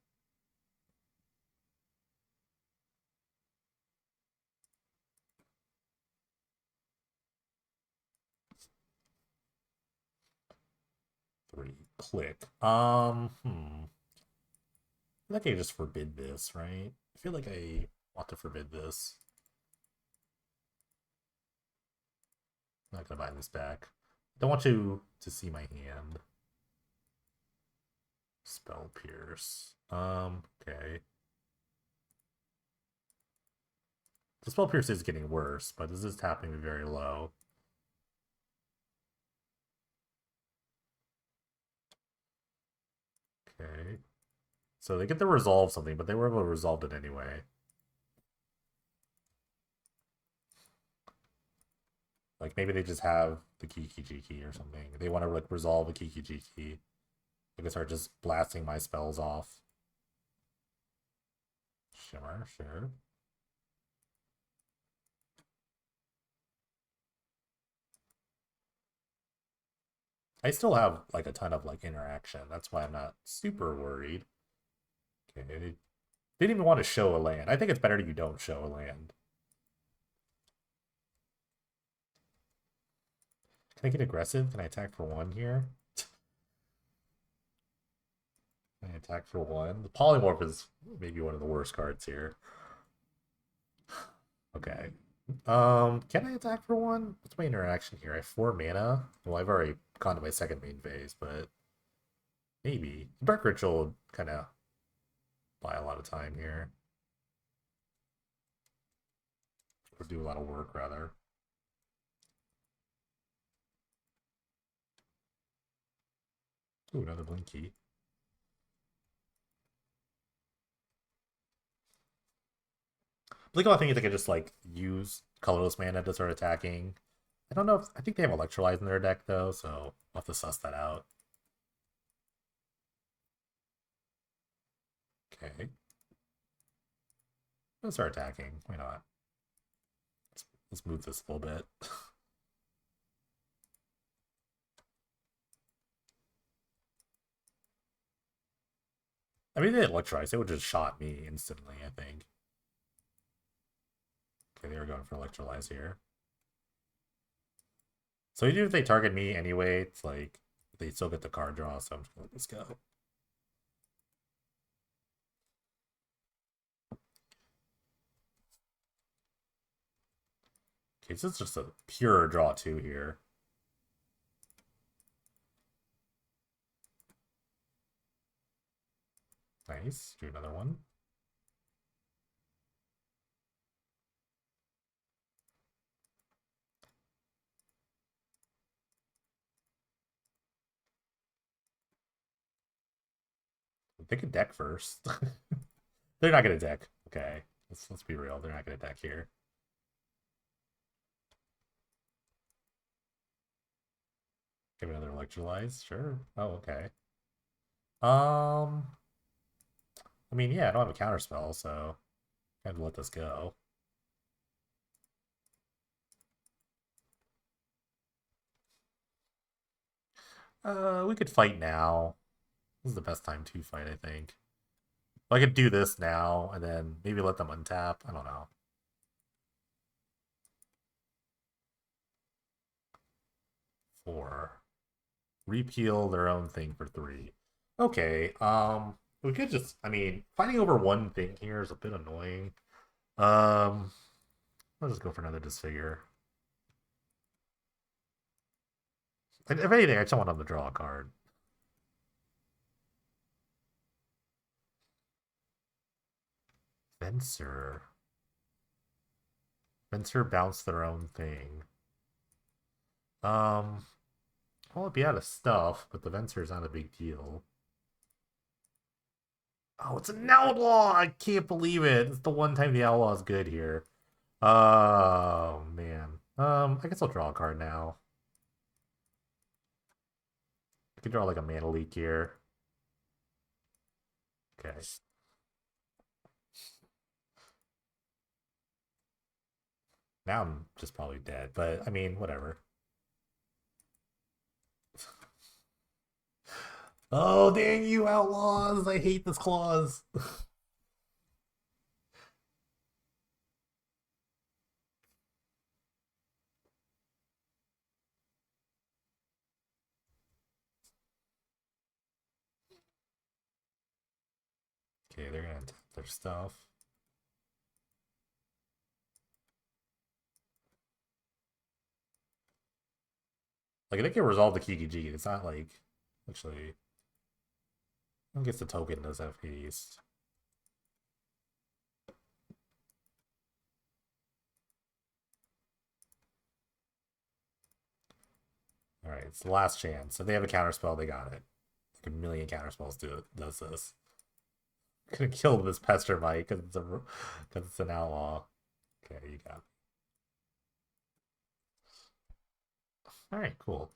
Three. Click. I think I just forbid this, right? I feel like I want to forbid this. I'm not gonna buy this back. Don't want you to see my hand. Spell Pierce. Okay. The Spell Pierce is getting worse, but this is tapping me very low. Okay. So they get to resolve something, but they were able to resolve it anyway. Like maybe they just have the Kiki Jiki or something. They want to like resolve a Kiki Jiki. I can start just blasting my spells off. Shimmer, sure. I still have like a ton of like interaction. That's why I'm not super worried. Okay, they didn't even want to show a land. I think it's better you don't show a land. Can I get aggressive? Can I attack for one here? Can I attack for one? The polymorph is maybe one of the worst cards here. Okay. Can I attack for one? What's my interaction here? I have 4 mana. Well, I've already gone to my second main phase, but maybe. Dark Ritual would kind of buy a lot of time here. Or do a lot of work, rather. Ooh, another Blinky. Blink, I think they could just like use colorless mana to start attacking. I don't know if I think they have Electrolyze in their deck though, so I'll have to suss that out. Okay. Let's start attacking. Why not? Let's move this a little bit. I mean, they had Electrolyze. They would just shot me instantly, I think. Okay, they were going for Electrolyze here. So even if they target me anyway, it's like they still get the card draw, so I'm just gonna let this go. Okay, so it's just a pure draw 2 here. Nice. Do another one. They could deck first. They're not gonna deck. Okay. Let's be real. They're not gonna deck here. Give me another Electrolyze. Sure. Oh, okay. I mean, yeah, I don't have a counter spell, so I have to let this go. We could fight now. This is the best time to fight, I think. I could do this now and then maybe let them untap. I don't know. 4. Repeal their own thing for 3. Okay. We could just. I mean, fighting over one thing here is a bit annoying. I'll just go for another disfigure. And if anything, I just want them to draw a card. Venser. Venser bounced their own thing. Well, it'd be out of stuff, but the Venser's not a big deal. Oh, it's an outlaw! I can't believe it. It's the one time the outlaw is good here. Oh man. I guess I'll draw a card now. I can draw like a mana leak here. Okay. Now I'm just probably dead, but I mean, whatever. Oh, dang you, outlaws! I hate this clause. Okay, they're gonna tap their stuff. Like, they can resolve the Kiki G. It's not like, actually, who gets the token does have haste? Alright, it's the last chance. If they have a counter spell, they got it. Like a million counter spells does this. Gonna kill this pester Mike because it's an outlaw. Okay, you got it. Alright, cool.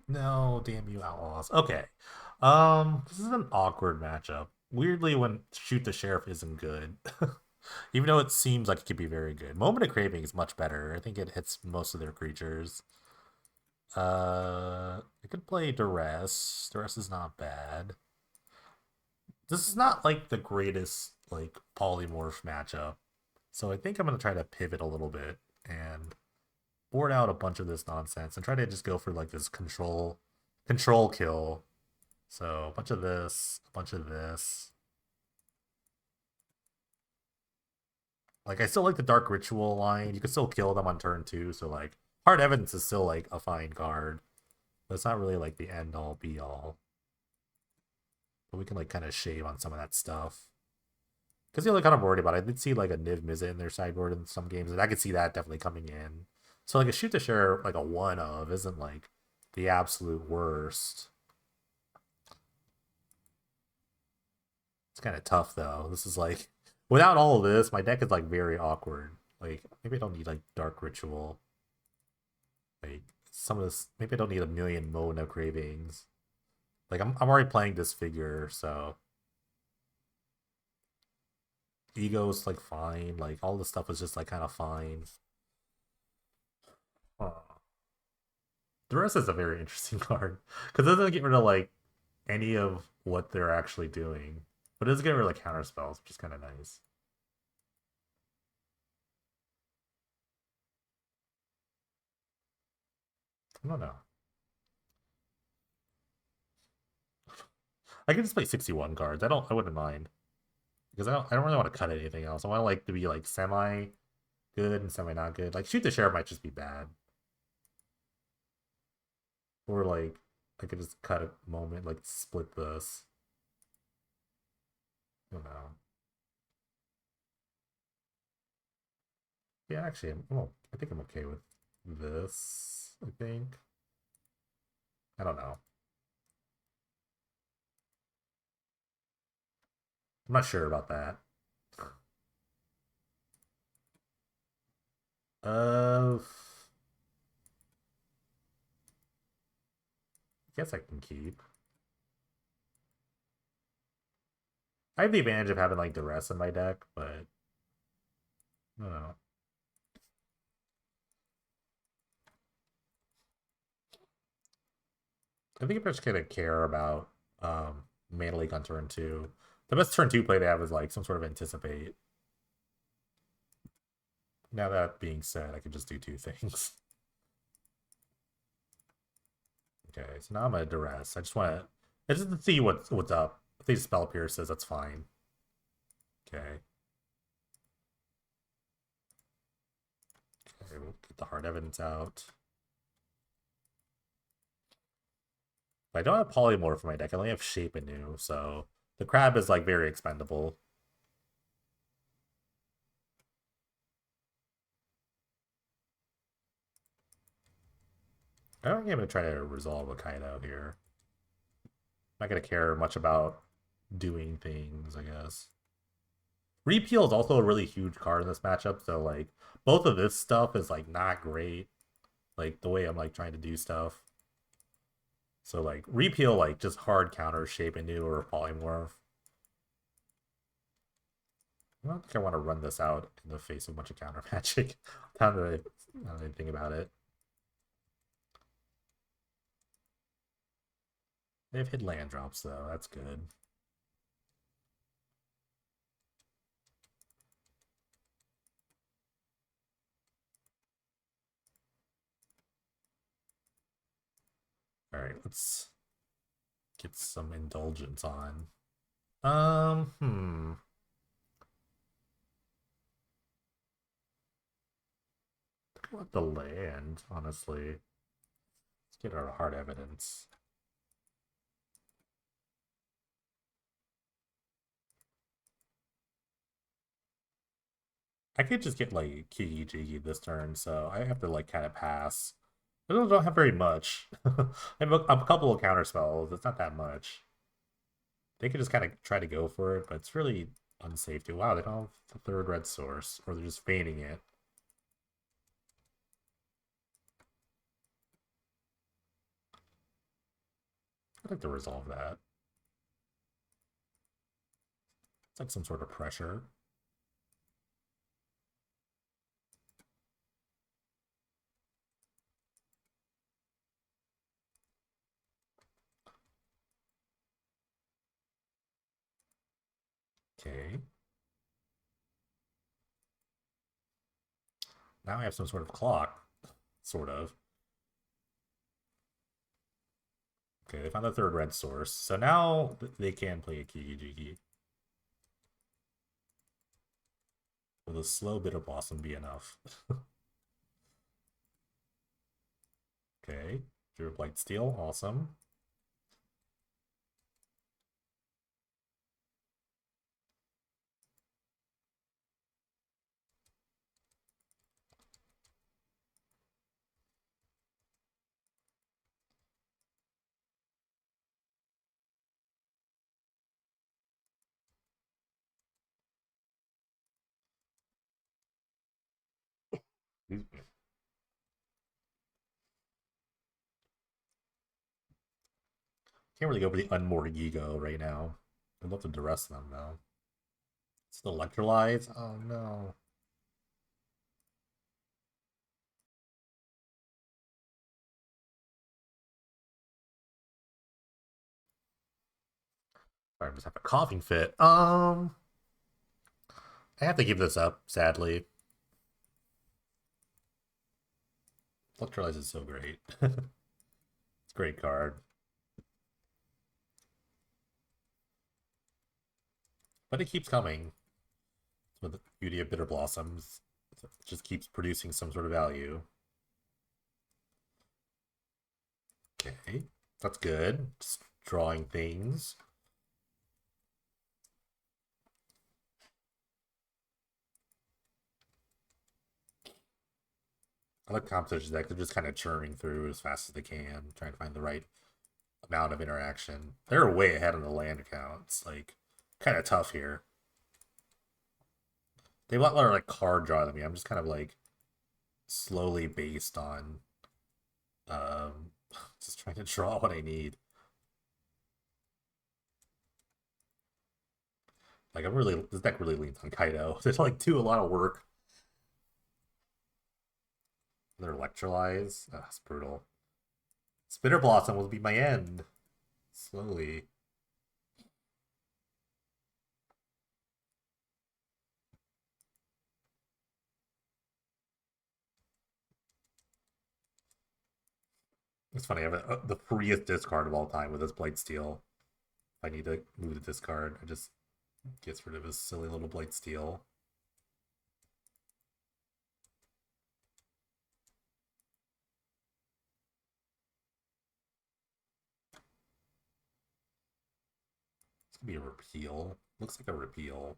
No, damn you outlaws. Okay. This is an awkward matchup. Weirdly, when Shoot the Sheriff isn't good. Even though it seems like it could be very good. Moment of Craving is much better. I think it hits most of their creatures. I could play Duress. Duress is not bad. This is not like the greatest like polymorph matchup. So I think I'm gonna try to pivot a little bit and board out a bunch of this nonsense and try to just go for like this control kill. So a bunch of this, a bunch of this. Like I still like the Dark Ritual line. You can still kill them on turn 2, so like Hard Evidence is still like a fine card. But it's not really like the end all be all. But we can like kind of shave on some of that stuff. Because the only kind of worried about it, I did see like a Niv Mizzet in their sideboard in some games, and I could see that definitely coming in. So like a Shoot to Share, like a one of, isn't like the absolute worst. It's kind of tough though. This is like without all of this, my deck is like very awkward. Like maybe I don't need like Dark Ritual. Like some of this, maybe I don't need a million Mona Cravings. Like I'm already playing Disfigure, so Ego's like fine. Like all the stuff is just like kind of fine. Huh. The rest is a very interesting card because it doesn't get rid of like any of what they're actually doing, but it does get rid of like counter spells, which is kind of nice. I don't know. I can just play 61 cards. I wouldn't mind because I don't really want to cut anything else. I want to like to be like semi good and semi not good. Like Shoot the Sheriff might just be bad, or like I could just cut a moment, like split this. I don't know. Yeah, actually, I think I'm okay with this. I think. I don't know. I'm not sure about that. I guess I can keep. I have the advantage of having like the rest in my deck, but I don't know. I think I'm just gonna care about Mana Leak on turn 2. The best turn 2 play they have is like some sort of anticipate. Now that being said, I could just do two things. Okay, so now I'm at Duress. I just to see what's up. If they Spell Pierces, that's fine. Okay. Okay, we'll get the Hard Evidence out. I don't have Polymorph in my deck. I only have Shape Anew, so the crab is like very expendable. I don't think I'm gonna try to resolve a Kaido here. I'm not gonna care much about doing things, I guess. Repeal is also a really huge card in this matchup, so like both of this stuff is like not great. Like the way I'm like trying to do stuff. So like repeal like just hard counter Shape Anew or Polymorph. I don't think I want to run this out in the face of a bunch of counter magic. Now that I think about it. They've hit land drops though, that's good. Alright, let's get some indulgence on. Hmm. I want the land, honestly. Let's get our Hard Evidence. I could just get like Kiki Jiki this turn, so I have to like kind of pass. I don't have very much. I have a couple of counter spells. It's not that much. They could just kind of try to go for it, but it's really unsafe to. Wow, they don't have the third red source, or they're just feigning it. I'd like to resolve that. It's like some sort of pressure. Okay. Now I have some sort of clock. Sort of. Okay, they found the third red source. So now they can play a Kiki-Jiki. Will the slow Bitter Blossom be enough? Okay. Drew Blightsteel. Awesome. Can't really go for the Unmoored Ego right now. I'd love to duress them though. Still Electrolytes? Oh no. Sorry, I just have a coughing fit. I have to give this up, sadly. Electrolytes is so great. It's a great card. But it keeps coming. With the beauty of Bitter Blossoms. It just keeps producing some sort of value. Okay. That's good. Just drawing things. I like competition deck. They're just kind of churning through as fast as they can, trying to find the right amount of interaction. They're way ahead on the land count. It's like kind of tough here. They have a lot of like card draw than me. I'm just kind of like slowly based on um just trying to draw what I need. Like I'm really this deck really leans on Kaido. They like do a lot of work. Their Electrolyze. It's brutal. Spitter Blossom will be my end. Slowly. It's funny, I have the freest discard of all time with this Blightsteel. If I need to move the discard, I just gets rid of his silly little Blightsteel. It's gonna be a repeal. Looks like a repeal.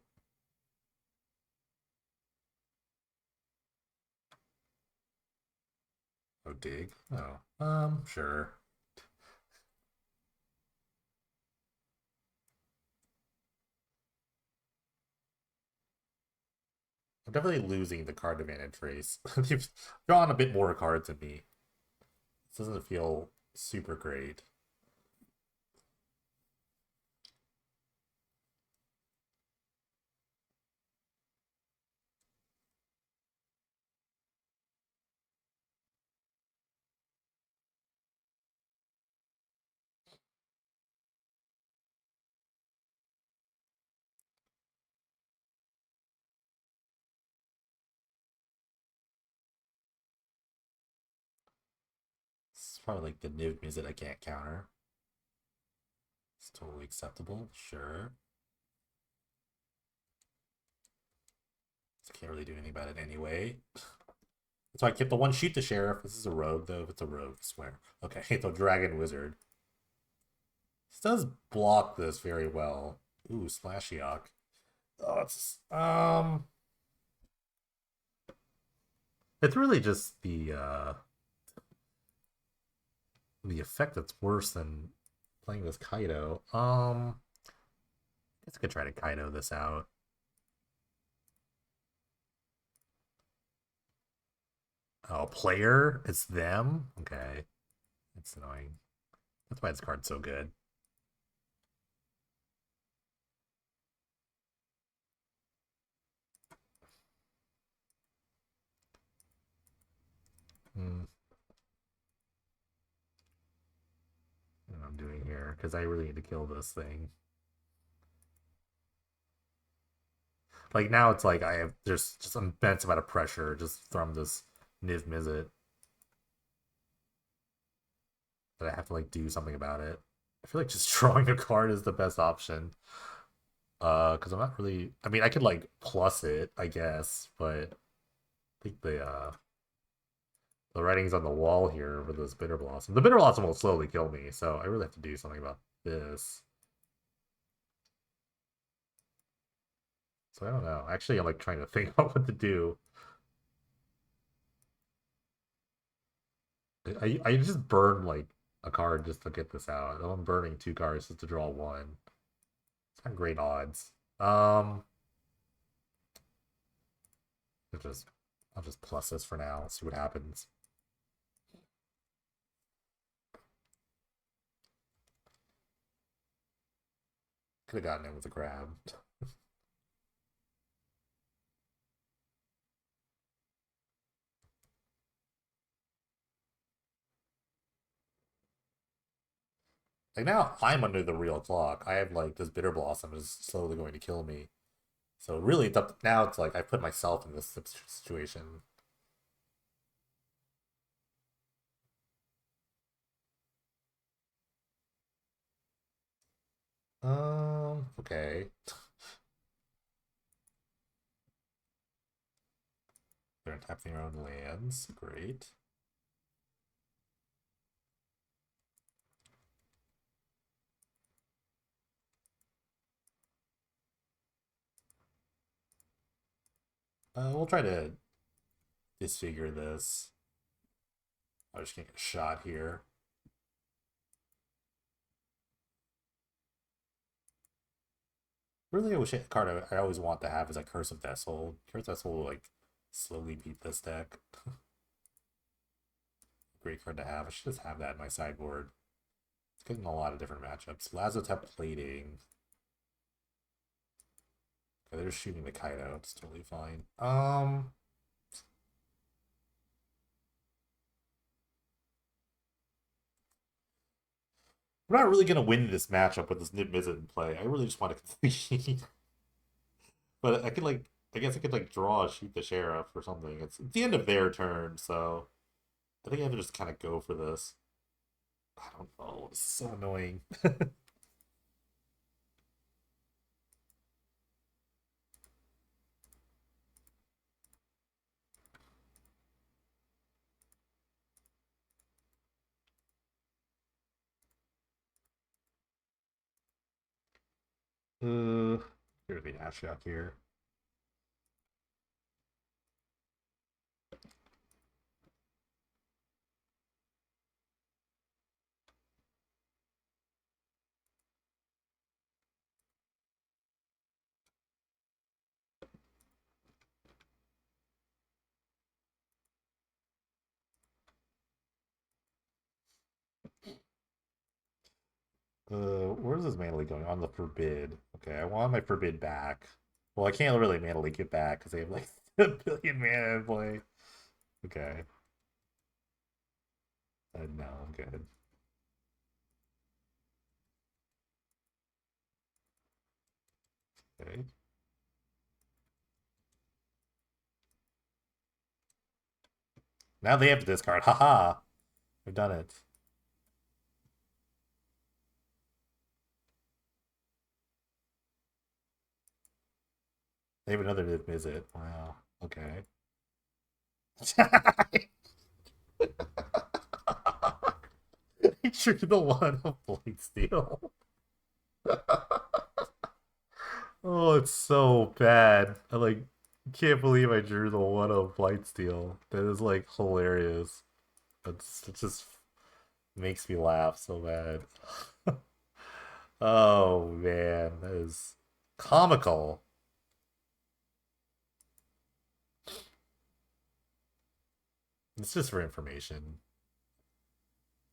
Oh, dig? Oh, sure. I'm definitely losing the card advantage race. They've drawn a bit more cards than me. This doesn't feel super great. It's probably like the Niv Mizzet I can't counter. It's totally acceptable, sure. Can't really do anything about it anyway. That's why I kept the one shoot the sheriff. This is a rogue, though. If it's a rogue, I swear. Okay, the dragon wizard. This does block this very well. Ooh, Slashiok. Oh, it's really just the effect that's worse than playing this Kaido. I guess I could try to Kaido this out. Oh, player? It's them? Okay. That's annoying. That's why this card's so good. Hmm. What I'm doing here because I really need to kill this thing. Like now, it's like I have there's just an immense amount of pressure just from this Niv Mizzet that I have to like do something about it. I feel like just drawing a card is the best option. Because I'm not really. I mean, I could like plus it, I guess, but I think the writing's on the wall here with this Bitter Blossom. The Bitter Blossom will slowly kill me, so I really have to do something about this. So I don't know. Actually, I'm like trying to think about what to do. I just burn like a card just to get this out. I'm burning 2 cards just to draw one. It's not great odds. I'll just I'll just plus this for now. See what happens. Could have gotten it with a grab. Like now, I'm under the real clock. I have like this Bitter Blossom is slowly going to kill me. So really, it's up now. It's like I put myself in this situation. Okay. They're tapping their own lands. Great. We'll try to disfigure this. I'm just gonna get shot here. Really, I wish a card I always want to have is like Curse of Vessel. Curse of Vessel will like slowly beat this deck. Great card to have. I should just have that in my sideboard. It's good in a lot of different matchups. Lazotep Plating. Okay, they're shooting the kite out. It's totally fine. We're not really gonna win this matchup with this Niv Mizzet in play. I really just want to complete. But I could like, I guess I could like draw, shoot the sheriff or something. It's the end of their turn, so I think I have to just kind of go for this. I don't know. It's so annoying. Here's the Ashok here. Where's this mana leak going? On the forbid. Okay, I want my forbid back. Well, I can't really mana leak it back because they have like a billion mana in play. Okay. No, I'm good. Okay. Now they have to discard. Haha. We've done it. They have another visit. Wow. Okay. I drew the one of Blade Steel. Oh, it's so bad. I like can't believe I drew the one of Blightsteel. That is like hilarious. It just makes me laugh so bad. Oh man, that is comical. It's just for information.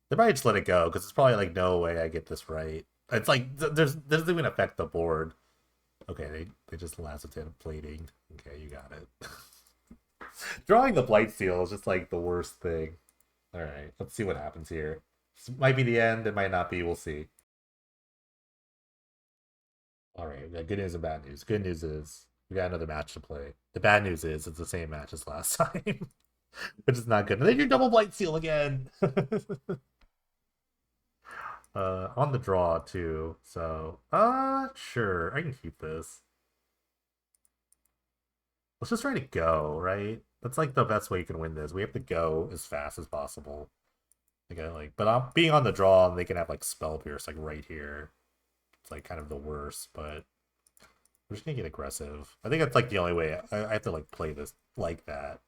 They might just let it go because it's probably like no way I get this right. It's like doesn't even affect the board. Okay, they just lacetate plating. Okay, you got it. Drawing the Blight Seal is just like the worst thing. Alright, let's see what happens here. This might be the end, it might not be, we'll see. Alright, we got good news and bad news. Good news is we got another match to play. The bad news is it's the same match as last time. Which is not good. And then you double Blight Seal again. On the draw too. So, sure, I can keep this. Let's just try to go, right? That's like the best way you can win this. We have to go as fast as possible. But I'm being on the draw, and they can have like Spell Pierce like right here. It's like kind of the worst, but we're just gonna get aggressive. I think that's like the only way. I have to like play this like that.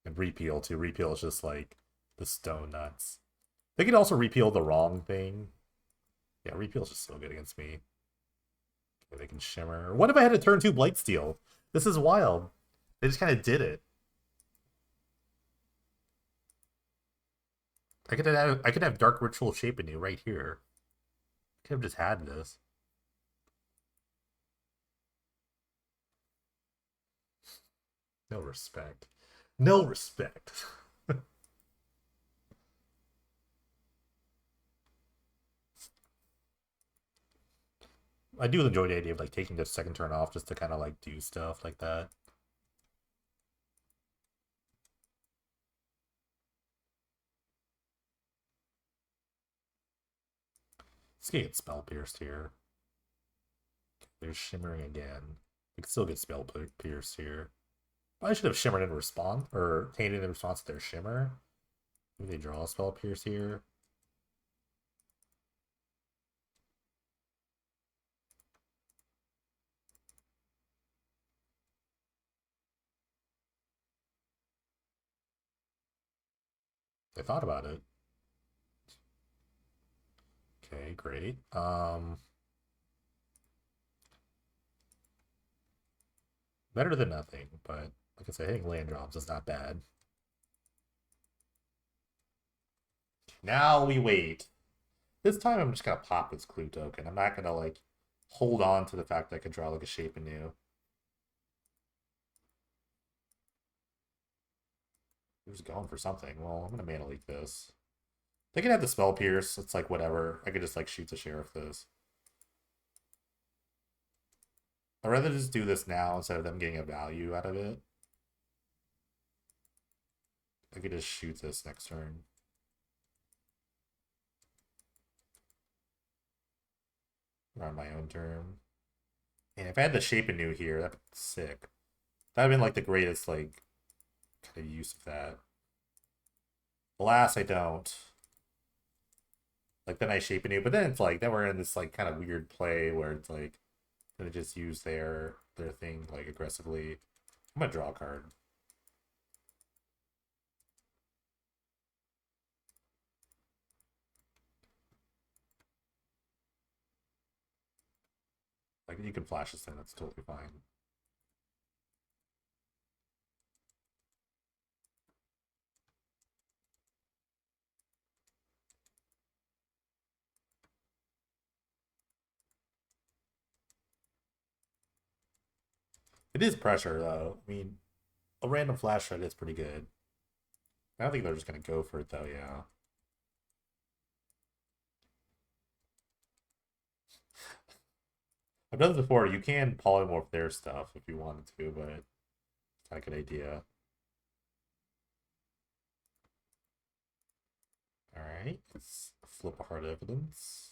And repeal too. Repeal is just like the stone nuts. They could also repeal the wrong thing. Yeah, repeal is just so good against me. Okay, they can shimmer. What if I had a turn 2 Blightsteel? This is wild. They just kind of did it. I could have Dark Ritual Shape Anew right here. I could have just had this. No respect. No respect. I do enjoy the idea of like taking the second turn off just to kind of like do stuff like that. Let's get Spell Pierced here. There's Shimmering again. We can still get Spell Pierced here. I should have Shimmered in response, or Tainted in response to their Shimmer. Maybe they draw a Spell Pierce here. They thought about it. Okay, great. Better than nothing, but like I said, hitting land drops is not bad. Now we wait. This time I'm just gonna pop this clue token. I'm not gonna like hold on to the fact that I could draw like a Shape Anew. He was going for something. Well, I'm gonna Mana Leak this. They can have the Spell Pierce. It's like whatever. I could just like shoot the Sheriff this. I'd rather just do this now instead of them getting a value out of it. I could just shoot this next turn. Or on my own turn. And if I had the Shape Anew here, that'd be sick. That'd have been like the greatest like kind of use of that. Alas, I don't. Like then I Shape Anew, but then it's like then we're in this like kind of weird play where it's like gonna just use their thing like aggressively. I'm gonna draw a card. Like you can flash this thing, that's totally fine. It is pressure though. I mean, a random flash shot is pretty good. I don't think they're just gonna go for it though, yeah. I've done this before. You can polymorph their stuff if you wanted to, but it's not a good idea. Alright, let's flip a Hard Evidence.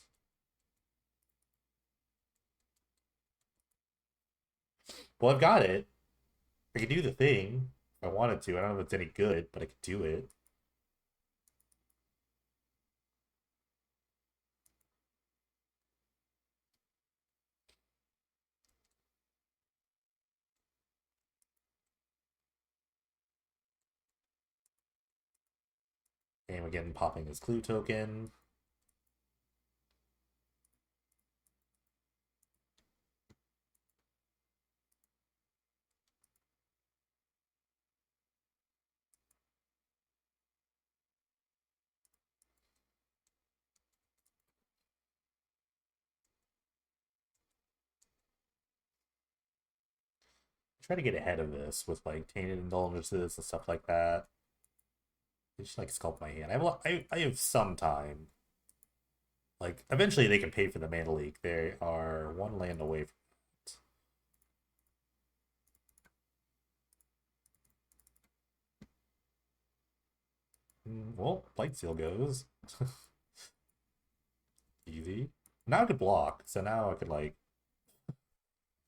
Well, I've got it. I can do the thing if I wanted to. I don't know if it's any good, but I could do it. And again, popping this clue token. try to get ahead of this with like tainted indulgences and stuff like that. They just like sculpt my hand. I have some time. Like eventually they can pay for the Mana Leak. They are one land away from it. Well, Blightsteel goes. Easy. Now I could block, so now I could like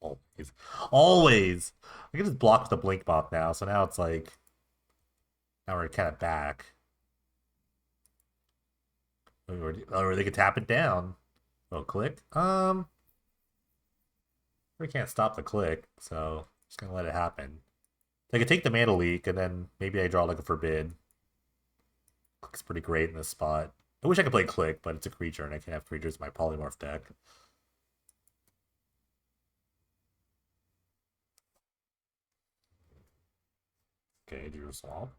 always. Always! I can just block the Blink Bot now, so now it's like now we're kind of back. Or they could tap it down. Oh, click. We can't stop the click, so just gonna let it happen. They could take the Mana Leak, and then maybe I draw like a Forbid. Click's pretty great in this spot. I wish I could play Click, but it's a creature, and I can't have creatures in my Polymorph deck. Okay, drew a swamp.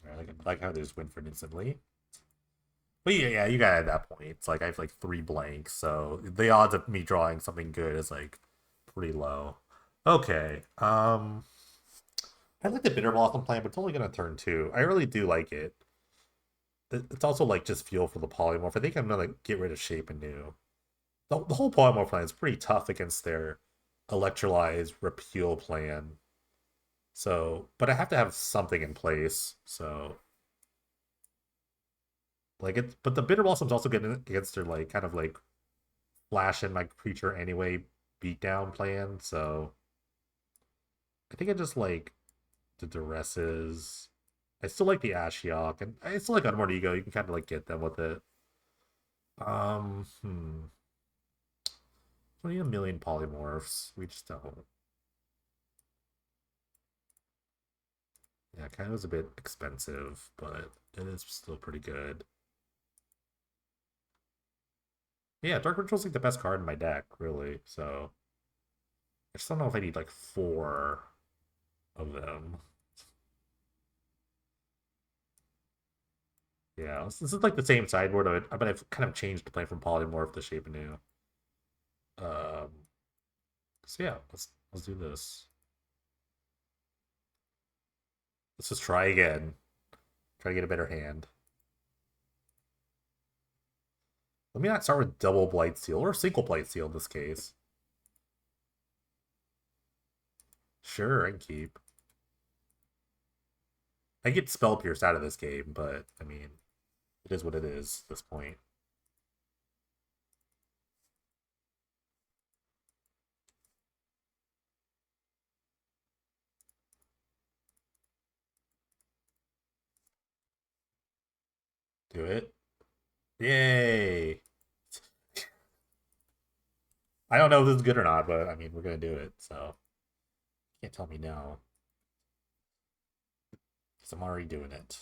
I like how they just win for it instantly. But yeah, you got at that point. It's like I have like 3 blanks, so the odds of me drawing something good is like pretty low. Okay. I like the Bitter Blossom plan, but it's only gonna turn 2. I really do like it. It's also like just fuel for the polymorph. I think I'm gonna get rid of Shape Anew. The whole polymorph plan is pretty tough against their Electrolyze Repeal plan. So, but I have to have something in place. So, like it, but the Bitter Blossom's also getting against their like kind of like flash in my creature anyway beatdown plan. So, I think I just like the Duresses. I still like the Ashiok, and I still like Unborn Ego. You can kind of like get them with it. Um, hmm. We need a million polymorphs. We just don't. Yeah, kind of was a bit expensive, but it is still pretty good. Yeah, Dark Ritual's like the best card in my deck, really. So I just don't know if I need like 4 of them. Yeah, this is like the same sideboard of it, but I've kind of changed the plan from Polymorph to Shape Anew. So yeah, let's do this. Let's just try again. Try to get a better hand. Let me not start with double Blightsteel or single Blightsteel in this case. Sure, I can keep. I get Spell Pierce out of this game, but I mean, it is what it is at this point. Do it. Yay! I don't know if this is good or not, but I mean, we're gonna do it, so can't tell me no. Because I'm already doing it.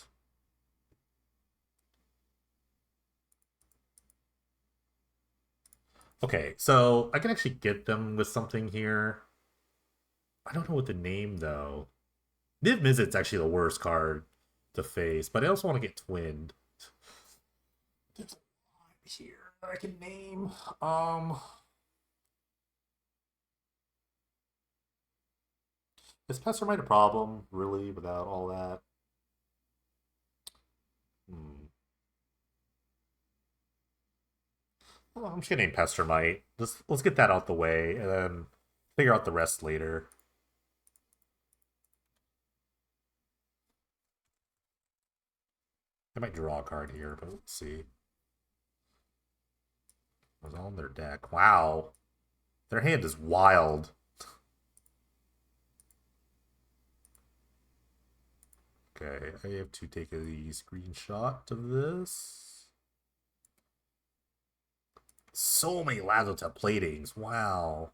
Okay, so I can actually get them with something here. I don't know what the name though. Niv Mizzet's actually the worst card to face, but I also want to get twinned. There's a lot here that I can name. Is Pestermite a problem, really, without all that? Hmm. Well, I'm just gonna name Pestermite. Let's get that out the way, and then figure out the rest later. I might draw a card here, but let's see. It was all in their deck. Wow. Their hand is wild. Okay, I have to take a screenshot of this. So many Lazotep platings. Wow.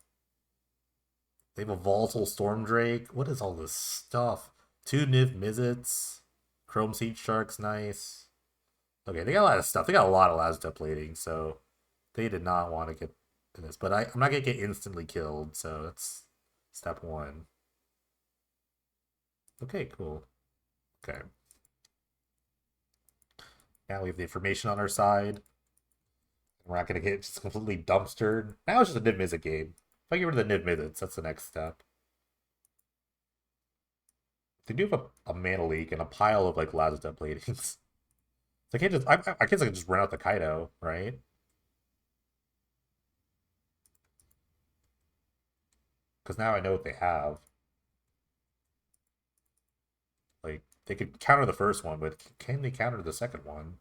They have a Volatile Stormdrake. What is all this stuff? 2 Niv Mizzets. Chrome Seed Shark's nice. Okay, they got a lot of stuff. They got a lot of Lazotep plating, so they did not want to get in this. But I'm not going to get instantly killed, so that's step 1. Okay, cool. Okay. Now we have the information on our side. We're not going to get just completely dumpstered. Now it's just a Niv Mizzet game. If I get rid of the Niv Mizzets, that's the next step. They do have a mana leak and a pile of like Lazada platings. So I can't just. I guess I can just run out the Kaido, right? Because now I know what they have. Like they could counter the first one, but can they counter the second one?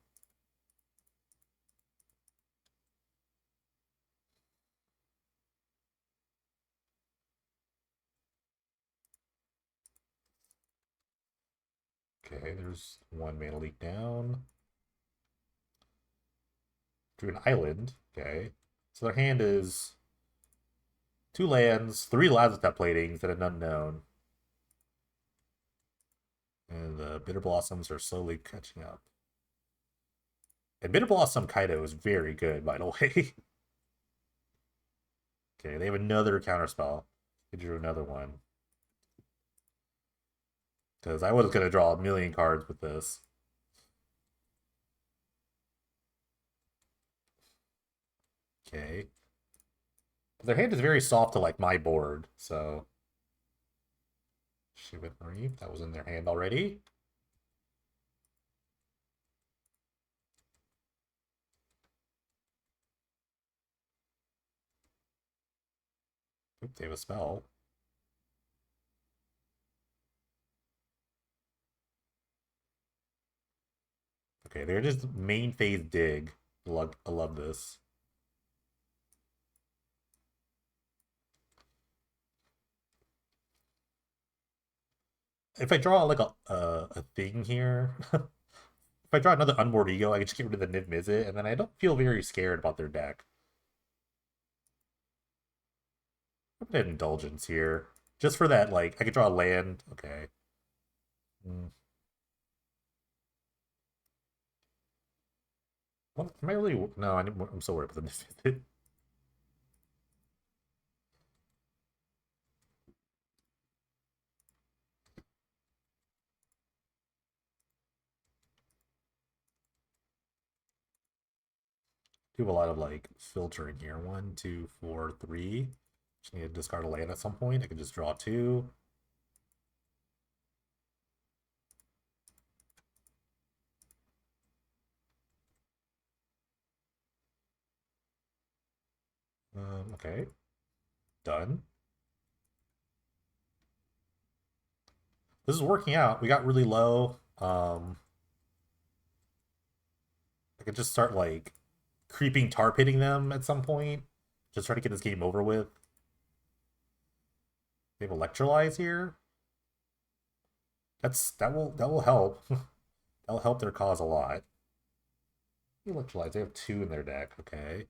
Okay, there's one mana leak down. Drew an island. Okay. So their hand is two lands, three Lazada platings, and an unknown. And the Bitter Blossoms are slowly catching up. And Bitter Blossom Kaido is very good, by the way. Okay, they have another counterspell. They drew another one. Because I was going to draw a million cards with this. Okay. Their hand is very soft to like my board, so Shivan Reef, that was in their hand already. Oop, they have a spell. Okay, they're just main phase dig. I love this. If I draw like a thing here, if I draw another Unmoored Ego, I can just get rid of the Niv Mizzet, and then I don't feel very scared about their deck. I'm gonna Indulgence here. Just for that, like, I could draw a land. Okay. Mm. Well, am I really... No, I'm so worried about the Niv Mizzet. Do have a lot of, like, filtering here. 1, 2, 4, 3. Just need to discard a land at some point. I can just draw 2. Okay. Done. This is working out. We got really low. I could just start, like, creeping tar pitting them at some point. Just try to get this game over with. They have Electrolyze here. That will help. That'll help their cause a lot. Electrolyze, they have 2 in their deck, okay.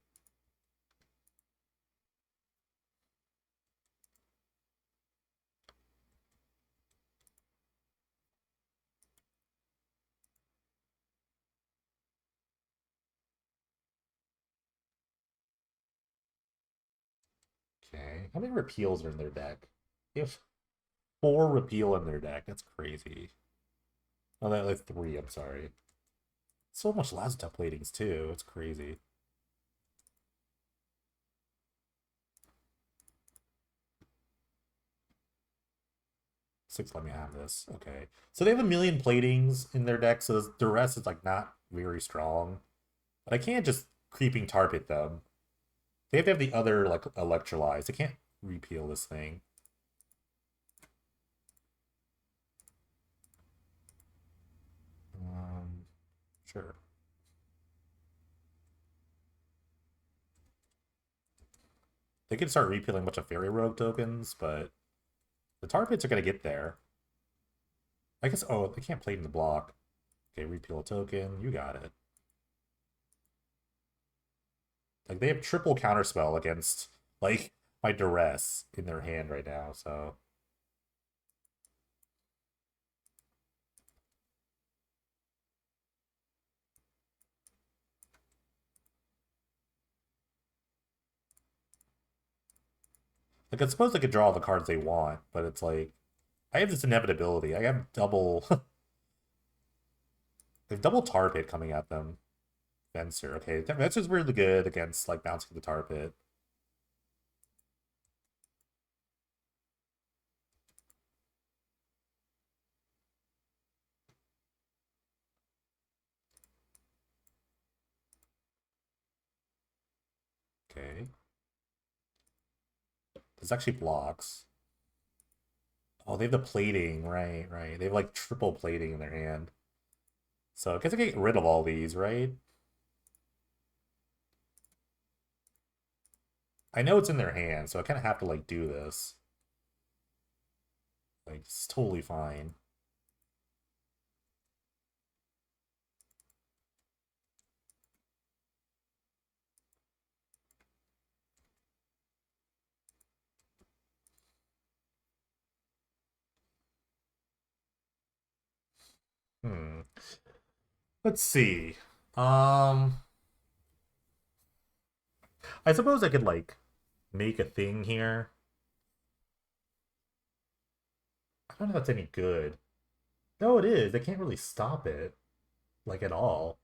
Okay. How many repeals are in their deck? They have 4 repeal in their deck. That's crazy. Oh, they have 3, I'm sorry. So much Lazada platings too. It's crazy. Six, let me have this. Okay. So they have a million platings in their deck, so the rest is like not very strong. But I can't just creeping tar pit them. They have to have the other like Electrolyze. I can't repeal this thing. Sure. They could start repealing a bunch of Fairy Rogue tokens, but the tar pits are gonna get there. I guess. Oh, they can't play in the block. Okay, repeal a token. You got it. Like they have triple counterspell against like my duress in their hand right now. So like I suppose they could draw the cards they want, but it's like I have this inevitability. I have double They've double tar pit coming at them. Fencer. Okay, Fencer's really good against like bouncing the tar pit. Okay. This actually blocks. Oh, they have the plating. Right, right. They have like triple plating in their hand. So I guess I can get rid of all these, right? I know it's in their hand, so I kind of have to like do this. Like, it's totally fine. Hmm. Let's see. Um, I suppose I could like make a thing here. I don't know if that's any good. No, it is. They can't really stop it, like at all.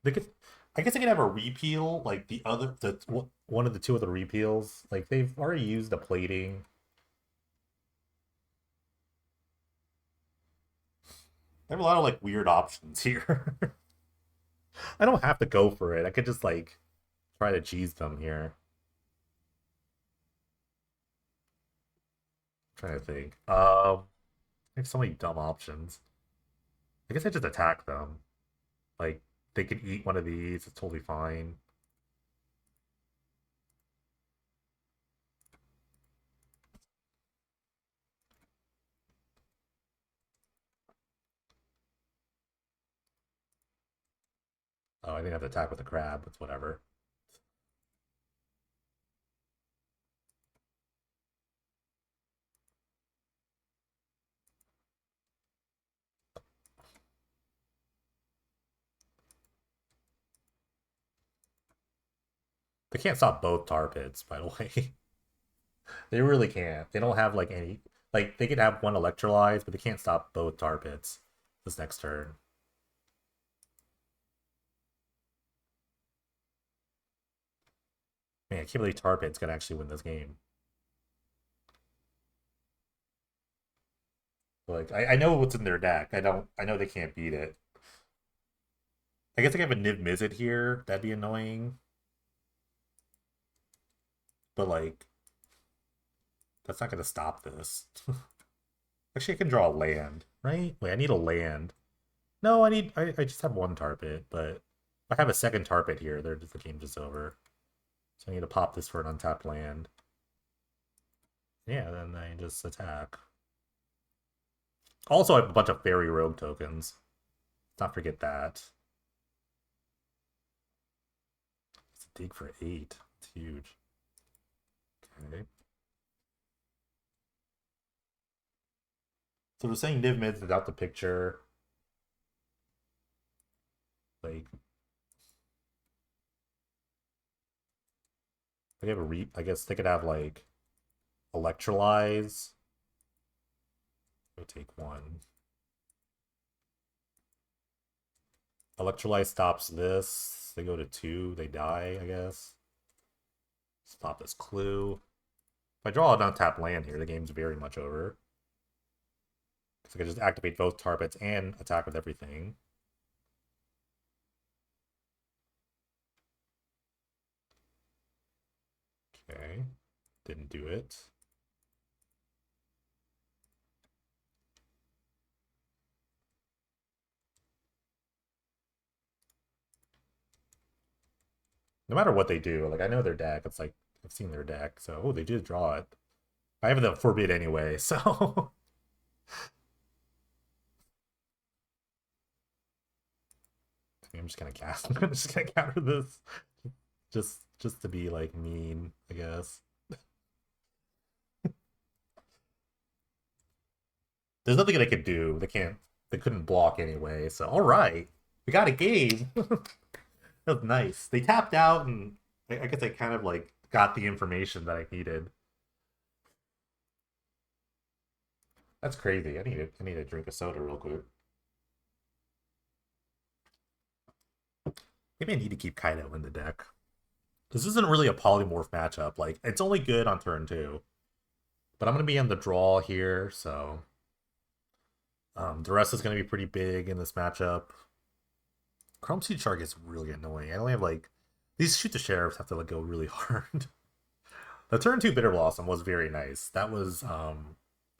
They could, I guess I could have a repeal, like one of the two of the repeals. Like they've already used the plating. They have a lot of like weird options here. I don't have to go for it. I could just like try to cheese them here. I'm trying to think. I have so many dumb options. I guess I just attack them. Like they could eat one of these. It's totally fine. Oh, I didn't have to attack with the crab. It's whatever. They can't stop both tar pits, by the way. They really can't. They don't have like any. Like they could have one electrolyze, but they can't stop both tar pits this next turn. Man, I can't believe tar pit's gonna actually win this game. Like I know what's in their deck. I don't. I know they can't beat it. I guess I could have a Niv Mizzet here. That'd be annoying. But like, that's not gonna stop this. Actually, I can draw a land, right? Wait, I need a land. No, I just have one tar pit, but if I have a second tar pit here, the game's just over. So I need to pop this for an untapped land. Yeah, then I just attack. Also, I have a bunch of fairy rogue tokens. Let's not forget that. It's a dig for 8. It's huge. Okay. So we're saying Niv Mids without the picture. Like, they have a I guess they could have like Electrolyze. Go take one. Electrolyze stops this. They go to 2. They die, I guess. Stop this clue. If I draw an untapped land here, the game's very much over. Because I can just activate both tar pits and attack with everything. Okay. Didn't do it. No matter what they do, like I know their deck. It's like I've seen their deck. So oh, they did draw it. I have the forbid anyway, so I'm just gonna cast. I'm just gonna counter this. Just to be like mean, I guess. There's nothing they could do. They can't. They couldn't block anyway. So all right, we got a game. That was nice. They tapped out, and I guess I kind of like got the information that I needed. That's crazy. I need to drink a soda real quick. Maybe I need to keep Kaido in the deck. This isn't really a polymorph matchup. Like, it's only good on turn 2. But I'm gonna be on the draw here, so the rest is gonna be pretty big in this matchup. Chrome Seed Shark is really annoying. I only have like these shoot the sheriffs have to like go really hard. The turn 2 Bitter Blossom was very nice. That was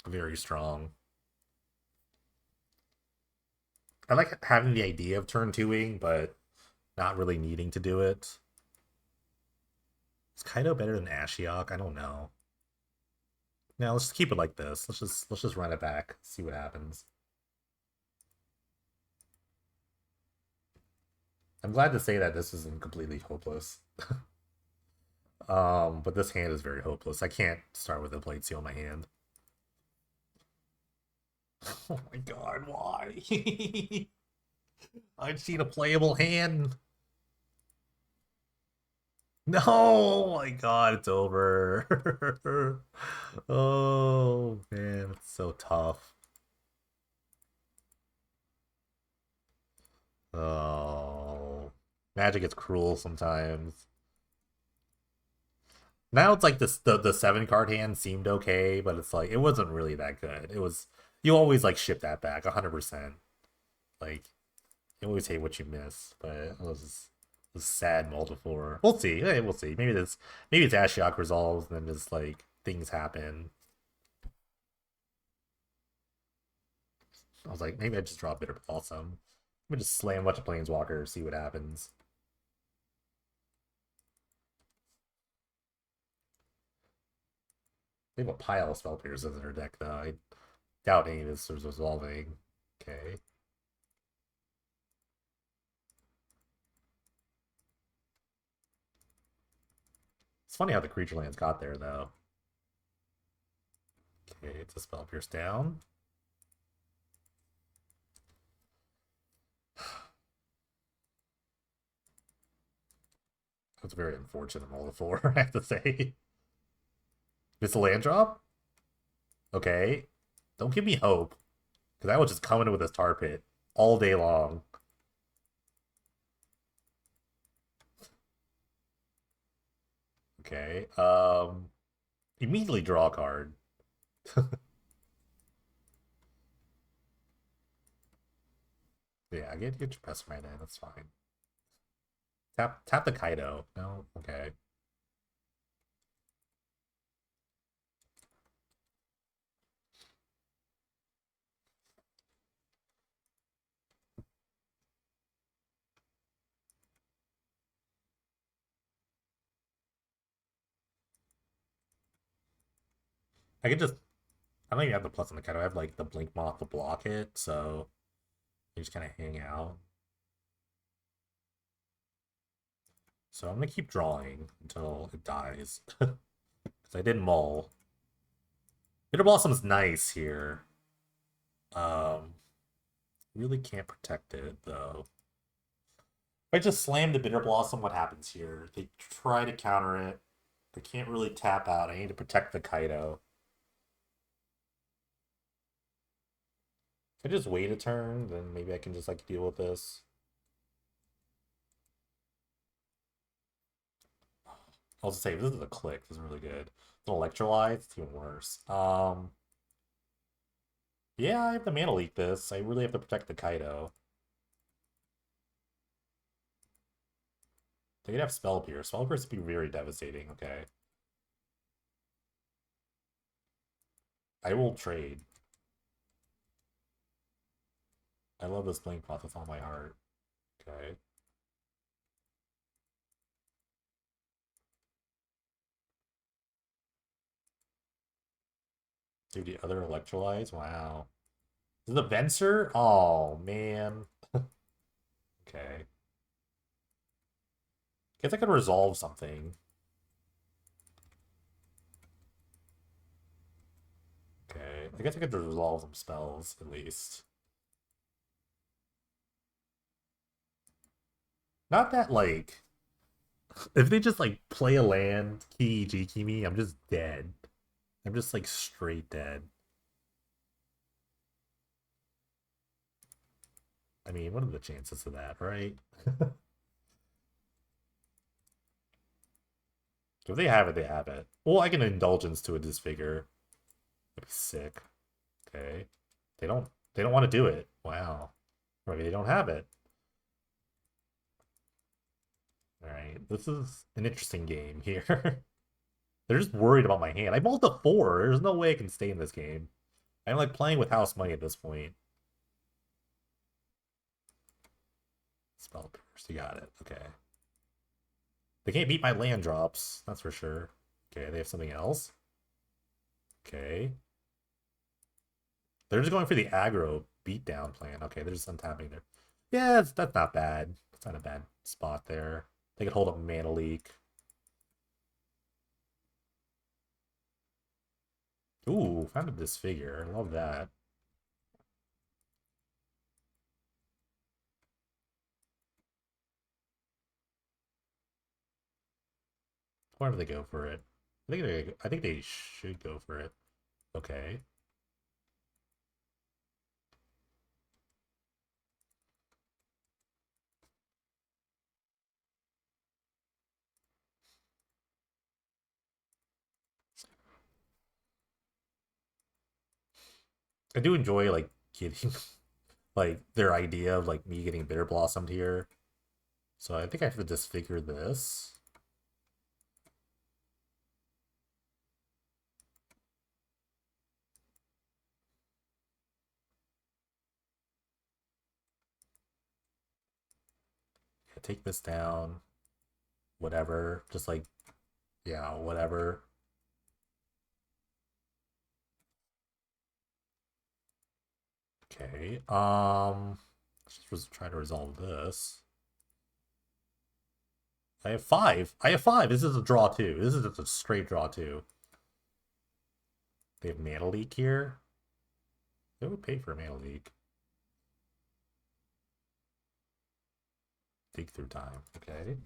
very strong. I like having the idea of turn 2ing, but not really needing to do it. Is Kaido better than Ashiok? I don't know. Now let's just keep it like this. Let's just run it back, see what happens. I'm glad to say that this isn't completely hopeless. But this hand is very hopeless. I can't start with a plate seal in my hand. Oh my god, why? I'd seen a playable hand. No, oh my god, it's over. Oh man, it's so tough. Oh, Magic is cruel sometimes. Now it's like this the 7 card hand seemed okay, but it's like it wasn't really that good. It was you always like ship that back 100%. Like you always hate what you miss, but it was sad multiple. We'll see. Hey, we'll see. Maybe it's Ashiok resolves and then just like things happen. I was like, maybe I just draw Bitter Blossom. Let me just slam a bunch of Planeswalkers, see what happens. They have a pile of spell piercers in their deck, though. I doubt any of this is resolving. Okay. It's funny how the creature lands got there, though. Okay, it's a spell pierce down. That's very unfortunate roll the 4, I have to say. It's a land drop? Okay. Don't give me hope. Because I will just come in with this tar pit all day long. Okay. Immediately draw a card. Yeah, get your best mana in, that's fine. Tap the Kaido. No? Okay. I can just I don't even have the plus on the Kaido. I have like the Blink Moth to block it, so you just kind of hang out. So I'm gonna keep drawing until it dies. Because I did mull. Bitter Blossom's nice here. Um really can't protect it though. If I just slam the Bitter Blossom, what happens here? They try to counter it. They can't really tap out. I need to protect the Kaido. If I just wait a turn, then maybe I can just like deal with this. I'll just say this is a click. This is really good. It's an Electrolyte. It's even worse. Yeah, I have to mana leak this. I really have to protect the Kaido. They could have Spell Pierce. Spell Pierce would be very devastating. Okay. I will trade. I love this Blink Moth with all my heart. Okay. Do the other electrolytes? Wow. Is it the Venser? Oh, man. Okay. Guess I could resolve something. Okay. I guess I could resolve some spells, at least. Not that, like... If they just, like, play a land, key me, I'm just dead. I'm just, like, straight dead. I mean, what are the chances of that, right? If they have it, they have it. Well, I can indulgence to a disfigure. That'd be sick. Okay. They don't they don't want to do it. Wow. Maybe they don't have it. Alright. This is an interesting game here. They're just worried about my hand. I bowled a 4. There's no way I can stay in this game. I'm like playing with house money at this point. Spell Pierce. You got it. Okay. They can't beat my land drops. That's for sure. Okay, they have something else. Okay. They're just going for the aggro beatdown plan. Okay, they're just untapping there. Yeah, that's not bad. It's not a bad spot there. They could hold up Mana Leak. Ooh, found a Disfigure. Love that. Why do they go for it? I think they should go for it. Okay. I do enjoy like getting like their idea of like me getting Bitter Blossomed here. So I think I have to disfigure this. Yeah, take this down. Whatever. Just like, yeah, whatever. Okay. Let's just try to resolve this. I have 5. I have 5. This is a draw 2. This is just a straight draw 2. They have Mana Leak here. They would pay for Mana Leak. Dig through time. Okay.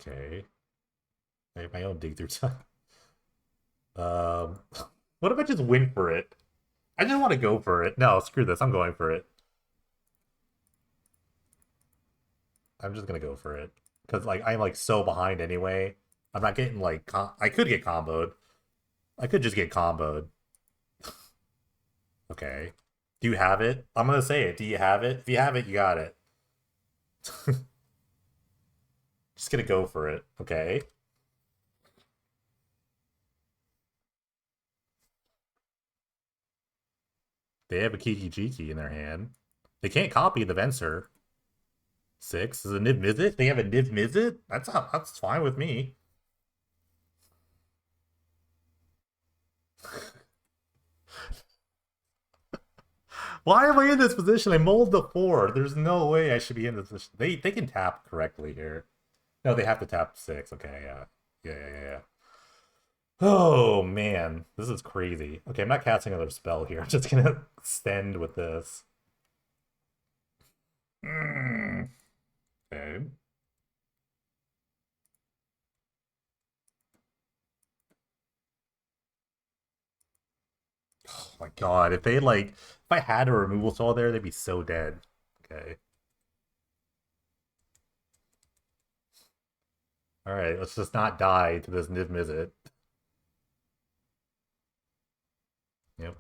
Okay. I have my own dig through time. Um, what if I just win for it? I just want to go for it. No, screw this. I'm going for it. I'm just gonna go for it because like I'm like so behind anyway. I'm not getting like I could get comboed. I could just get comboed. Okay. Do you have it? I'm gonna say it. Do you have it? If you have it, you got it. Just gonna go for it. Okay. They have a Kiki Jiki in their hand. They can't copy the Venser. 6 is a Niv Mizzet. They have a Niv Mizzet. That's fine with me. Why am I in this position? I mulled the 4. There's no way I should be in this position. They can tap correctly here. No, they have to tap 6. Okay, yeah. Yeah. Oh man, this is crazy. Okay, I'm not casting another spell here. I'm just gonna extend with this. Okay. Oh my god, if they like, if I had a removal spell there, they'd be so dead. Okay. All right, let's just not die to this Niv Mizzet. Yep.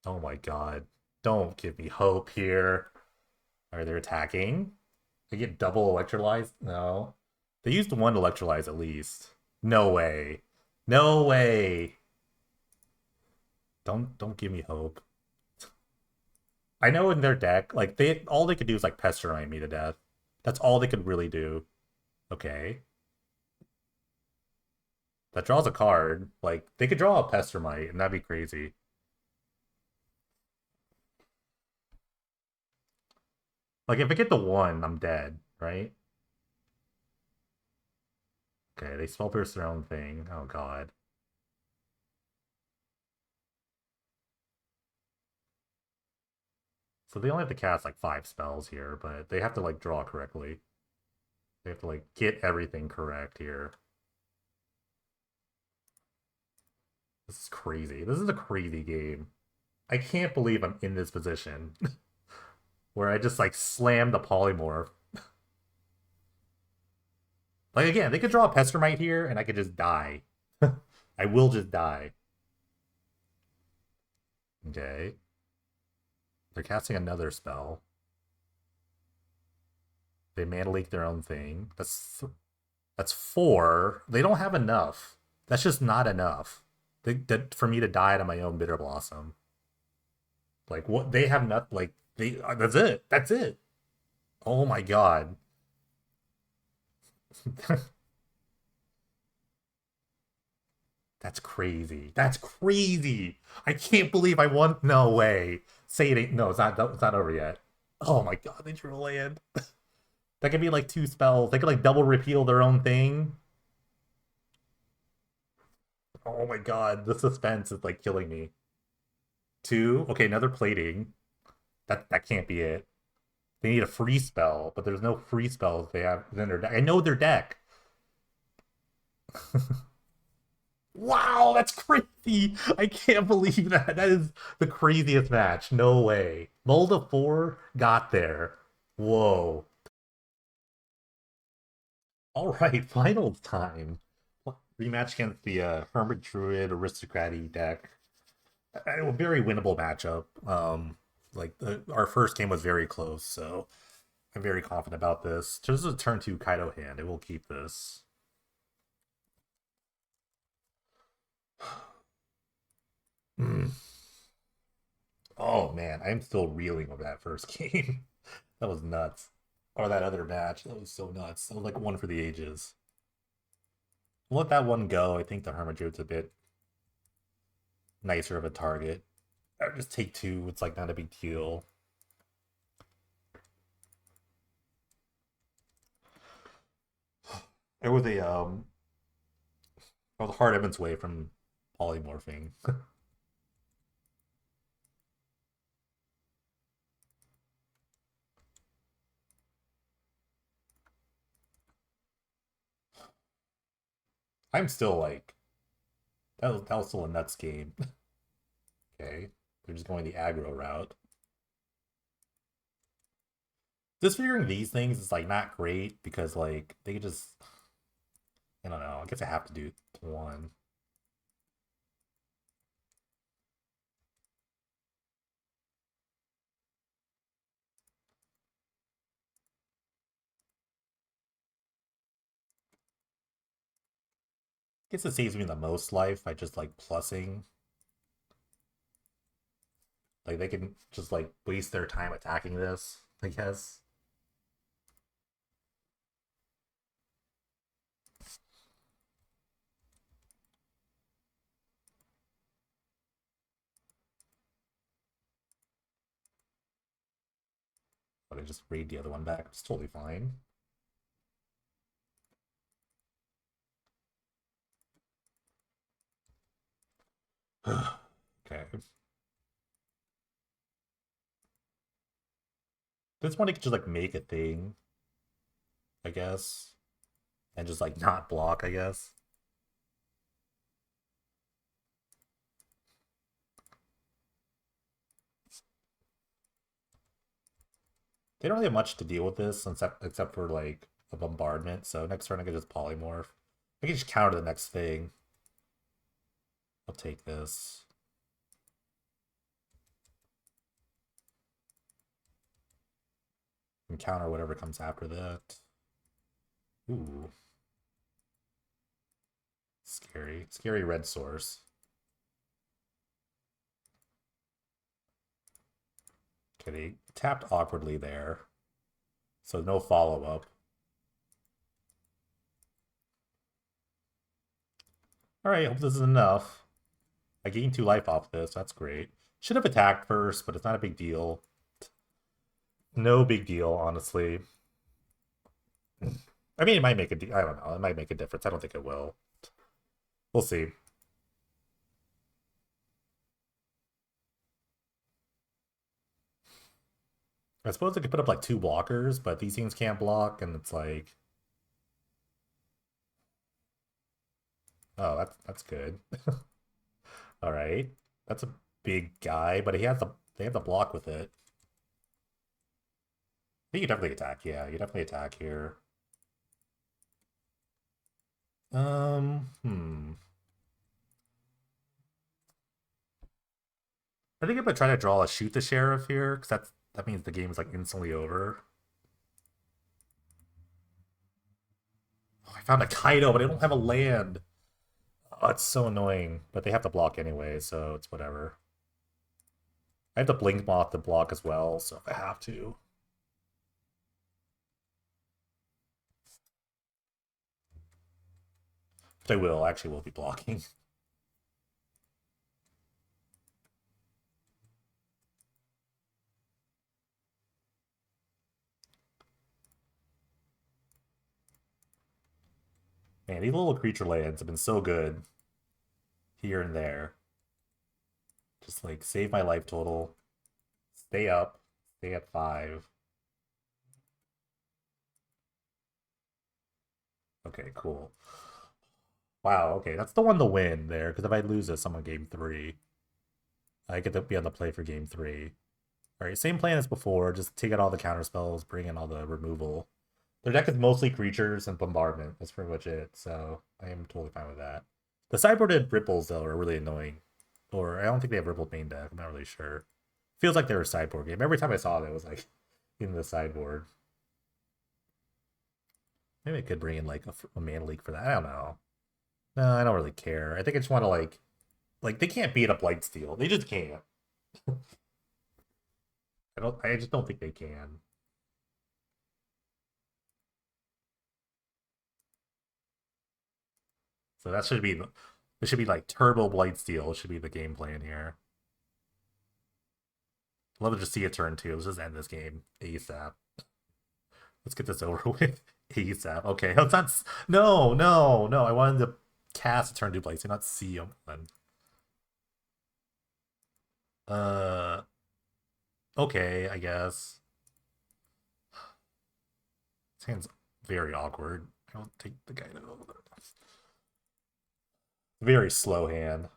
Oh my god. Don't give me hope here. Are they attacking? They get double electrolyzed? No. They used one electrolyze at least. No way. No way. Don't give me hope. I know in their deck, like they all they could do is like Pestilence me to death. That's all they could really do. Okay. That draws a card. Like they could draw a Pestermite, and that'd be crazy. Like if I get the 1, I'm dead, right? Okay, they spell pierce their own thing. Oh god. So they only have to cast like 5 spells here, but they have to like draw correctly. They have to like get everything correct here. This is crazy. This is a crazy game. I can't believe I'm in this position where I just like slammed the polymorph. Like again, they could draw a Pestermite here and I could just die. I will just die. Okay. They're casting another spell. They mana leak their own thing. That's 4. They don't have enough. That's just not enough. For me to die to my own Bitter Blossom. Like what they have not like they that's it. That's it. Oh my god. That's crazy. That's crazy. I can't believe I won. No way. Say it ain't. No, it's not over yet. Oh my god, they drew a land. That could be like 2 spells. They could like double repeal their own thing. Oh my god, the suspense is like killing me. 2. Okay, another plating. That can't be it. They need a free spell, but there's no free spells they have in their deck. I know their deck. Wow, that's crazy. I can't believe that. That is the craziest match. No way. Molda 4 got there. Whoa. All right, finals time. Rematch against the Hermit Druid Aristocrat deck. A very winnable matchup. Our first game was very close, so I'm very confident about this. This is a turn 2 Kaido hand. It will keep this. Mm. Oh man, I'm still reeling over that first game. That was nuts. Or that other match. That was so nuts. That was like one for the ages. We'll let that one go. I think the Hermit Druid's a bit nicer of a target. Just take 2. It's like not a big deal. It was it was a hard Evan's way from polymorphing. I'm still like that was still a nuts game. Okay, they're just going the aggro route. Disfiguring these things is like not great because like they could just I don't know. I guess I have to do 1. Guess it saves me the most life by just like plussing. Like they can just like waste their time attacking this, I guess. But I just raid the other one back. It's totally fine. Okay. This one I could just like make a thing, I guess. And just like not block, I guess. They don't really have much to deal with this except for like a bombardment. So next turn I can just polymorph. I can just counter the next thing. I'll take this. And counter whatever comes after that. Ooh. Scary. Scary red source. Okay, they tapped awkwardly there. So no follow-up. Alright, hope this is enough. I gained 2 life off this. That's great. Should have attacked first, but it's not a big deal. No big deal, honestly. I mean, it might make I don't know. It might make a difference. I don't think it will. We'll see. I suppose I could put up like two blockers, but these things can't block, and it's like, oh, that's good. All right, that's a big guy, but he has the they have the block with it. I think you definitely attack. Yeah, you definitely attack here. Hmm. I think I'm gonna try to draw a shoot the sheriff here, because that means the game is like instantly over. Oh, I found a Kaido, but I don't have a land. Oh, it's so annoying. But they have to block anyway, so it's whatever. I have the Blink Moth to block as well, so if I have to. But I will, actually will be blocking. Man, these little creature lands have been so good here and there. Just like save my life total. Stay up. Stay at 5. Okay, cool. Wow, okay, that's the one to win there, because if I lose this, I'm on game 3. I get to be on the play for game 3. Alright, same plan as before, just take out all the counter spells, bring in all the removal. Their deck is mostly creatures and bombardment. That's pretty much it, so I am totally fine with that. The sideboarded ripples, though, are really annoying. Or I don't think they have rippled main deck, I'm not really sure. Feels like they were a sideboard game. Every time I saw it, it was like in the sideboard. Maybe I could bring in like a mana leak for that. I don't know. No, I don't really care. I think I just want to like they can't beat up Lightsteel. They just can't. I just don't think they can. So that should be it should be like Turbo Blightsteel should be the game plan here. Love to just see a turn 2. Let's just end this game ASAP. Let's get this over with ASAP. Okay, let's not. No, no, no. I wanted to cast a turn 2 Blightsteel, not see him. Uh, okay, I guess. This hand's very awkward. I don't take the guy to very slow hand.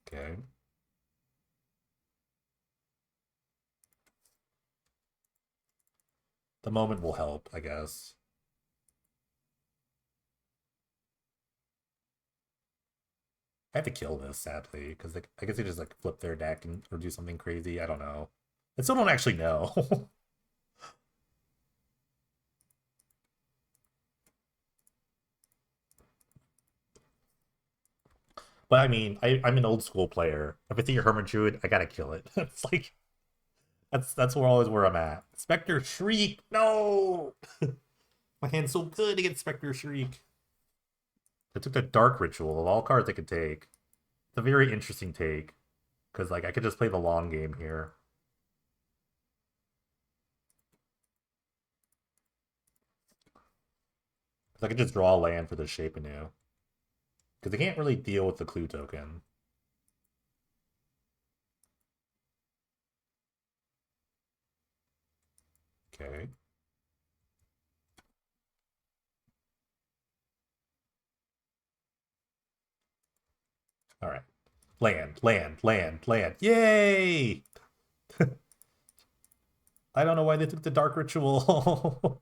Okay. The moment will help, I guess. I have to kill this, sadly, because I guess they just like flip their deck and or do something crazy. I don't know. I still don't actually know. But I mean, I'm an old school player. If I see a Hermit Druid, I gotta kill it. It's like that's always where I'm at. Spectre Shriek, no! My hand's so good against Spectre Shriek. I took the Dark Ritual of all cards I could take. It's a very interesting take. Because like I could just play the long game here. Because I could just draw a land for the Shape Anew. Because they can't really deal with the Clue token. Okay. Alright. Land, land, land, land. Yay! I don't know why they took the Dark Ritual.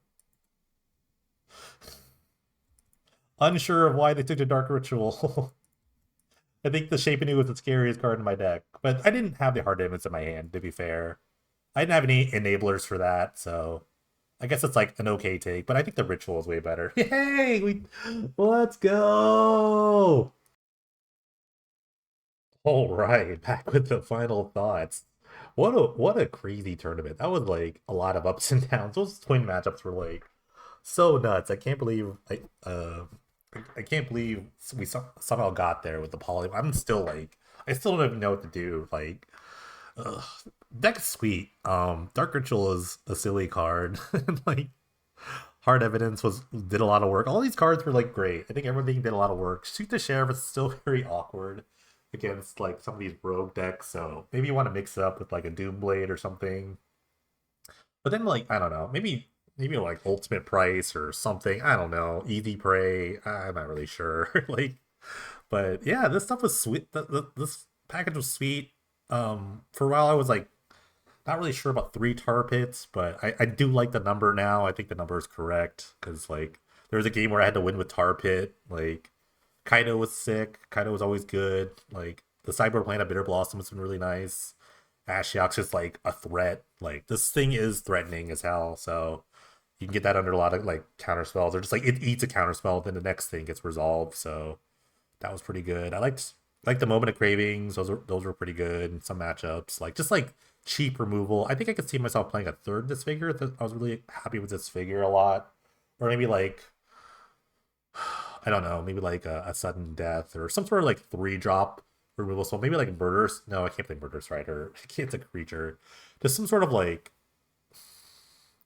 Unsure of why they took the Dark Ritual. I think the Shape Anew was the scariest card in my deck. But I didn't have the Hard Image in my hand, to be fair. I didn't have any enablers for that, so I guess it's like an okay take, but I think the Ritual is way better. Yay! Let's go! All right, back with the final thoughts. What a crazy tournament. That was like a lot of ups and downs. Those twin matchups were like so nuts. I can't believe I can't believe we somehow got there with the poly. I'm still like I still don't even know what to do. Like ugh. Deck is sweet. Dark Ritual is a silly card. Like Hard Evidence did a lot of work. All these cards were like great. I think everything did a lot of work. Shoot the Sheriff is still very awkward against like some of these rogue decks, so maybe you want to mix it up with like a Doomblade or something. But then like I don't know, maybe like Ultimate Price or something. I don't know. Easy Prey. I'm not really sure. Like, but yeah, this stuff was sweet. This package was sweet. For a while I was like not really sure about three tar pits, but I do like the number now. I think the number is correct because like there was a game where I had to win with tar pit. Like Kaido was sick. Kaido was always good. Like the Cyber Planet Bitter Blossom has been really nice. Ashiok's just like a threat. Like this thing is threatening as hell. So you can get that under a lot of like counter spells, or just like it eats a counter spell, then the next thing gets resolved. So that was pretty good. I liked like the Moment of Cravings. Those were pretty good in some matchups. Like just like cheap removal. I think I could see myself playing a third Disfigure. I was really happy with Disfigure a lot, or maybe like I don't know, maybe like a sudden death or some sort of like 3-drop removal. So maybe like Murderous. No, I can't play Murderous Rider. It's a creature. Just some sort of like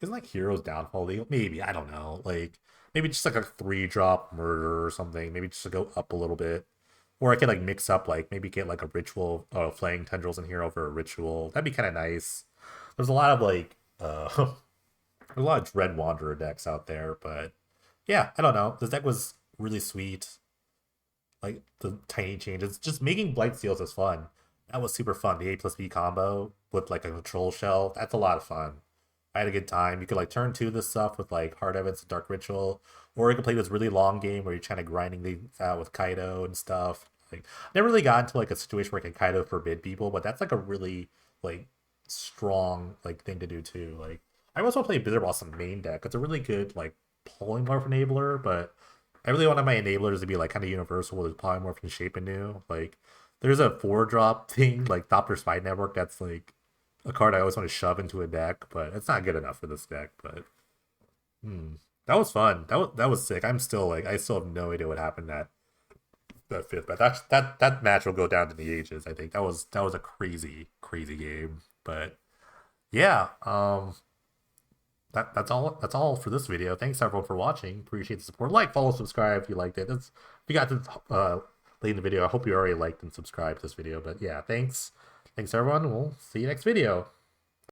isn't like Heroes Downfall legal? Maybe I don't know. Like maybe just like a 3-drop murder or something. Maybe just to go up a little bit. Or I could like mix up like maybe get like a ritual flaying tendrils in here over a ritual. That'd be kind of nice. There's a lot of like there's a lot of Dread Wanderer decks out there, but yeah, I don't know. This deck was really sweet. Like the tiny changes, just making Blight Seals is fun. That was super fun. The A+B combo with like a control shell, that's a lot of fun. I had a good time. You could like turn to this stuff with like Hard Evidence and Dark Ritual, or you could play this really long game where you're trying to grinding things out with Kaido and stuff. Like never really got into like a situation where I can Kaido forbid people, but that's like a really like strong like thing to do too. Like I also play Bitter Blossom main deck. It's a really good like polymorph enabler, but I really wanted my enablers to be like kind of universal with polymorph and shape anew. Like there's a 4-drop thing like Doppler Spy Network that's like a card I always want to shove into a deck, but it's not good enough for this deck. But that was fun. That was sick. I'm still like I still have no idea what happened that fifth, but that match will go down to the ages. I think that was a crazy game. But yeah, that's all for this video. Thanks everyone for watching. Appreciate the support. Like, follow, subscribe if you liked it. If you got to late in the video, I hope you already liked and subscribed to this video. But yeah, thanks everyone. We'll see you next video.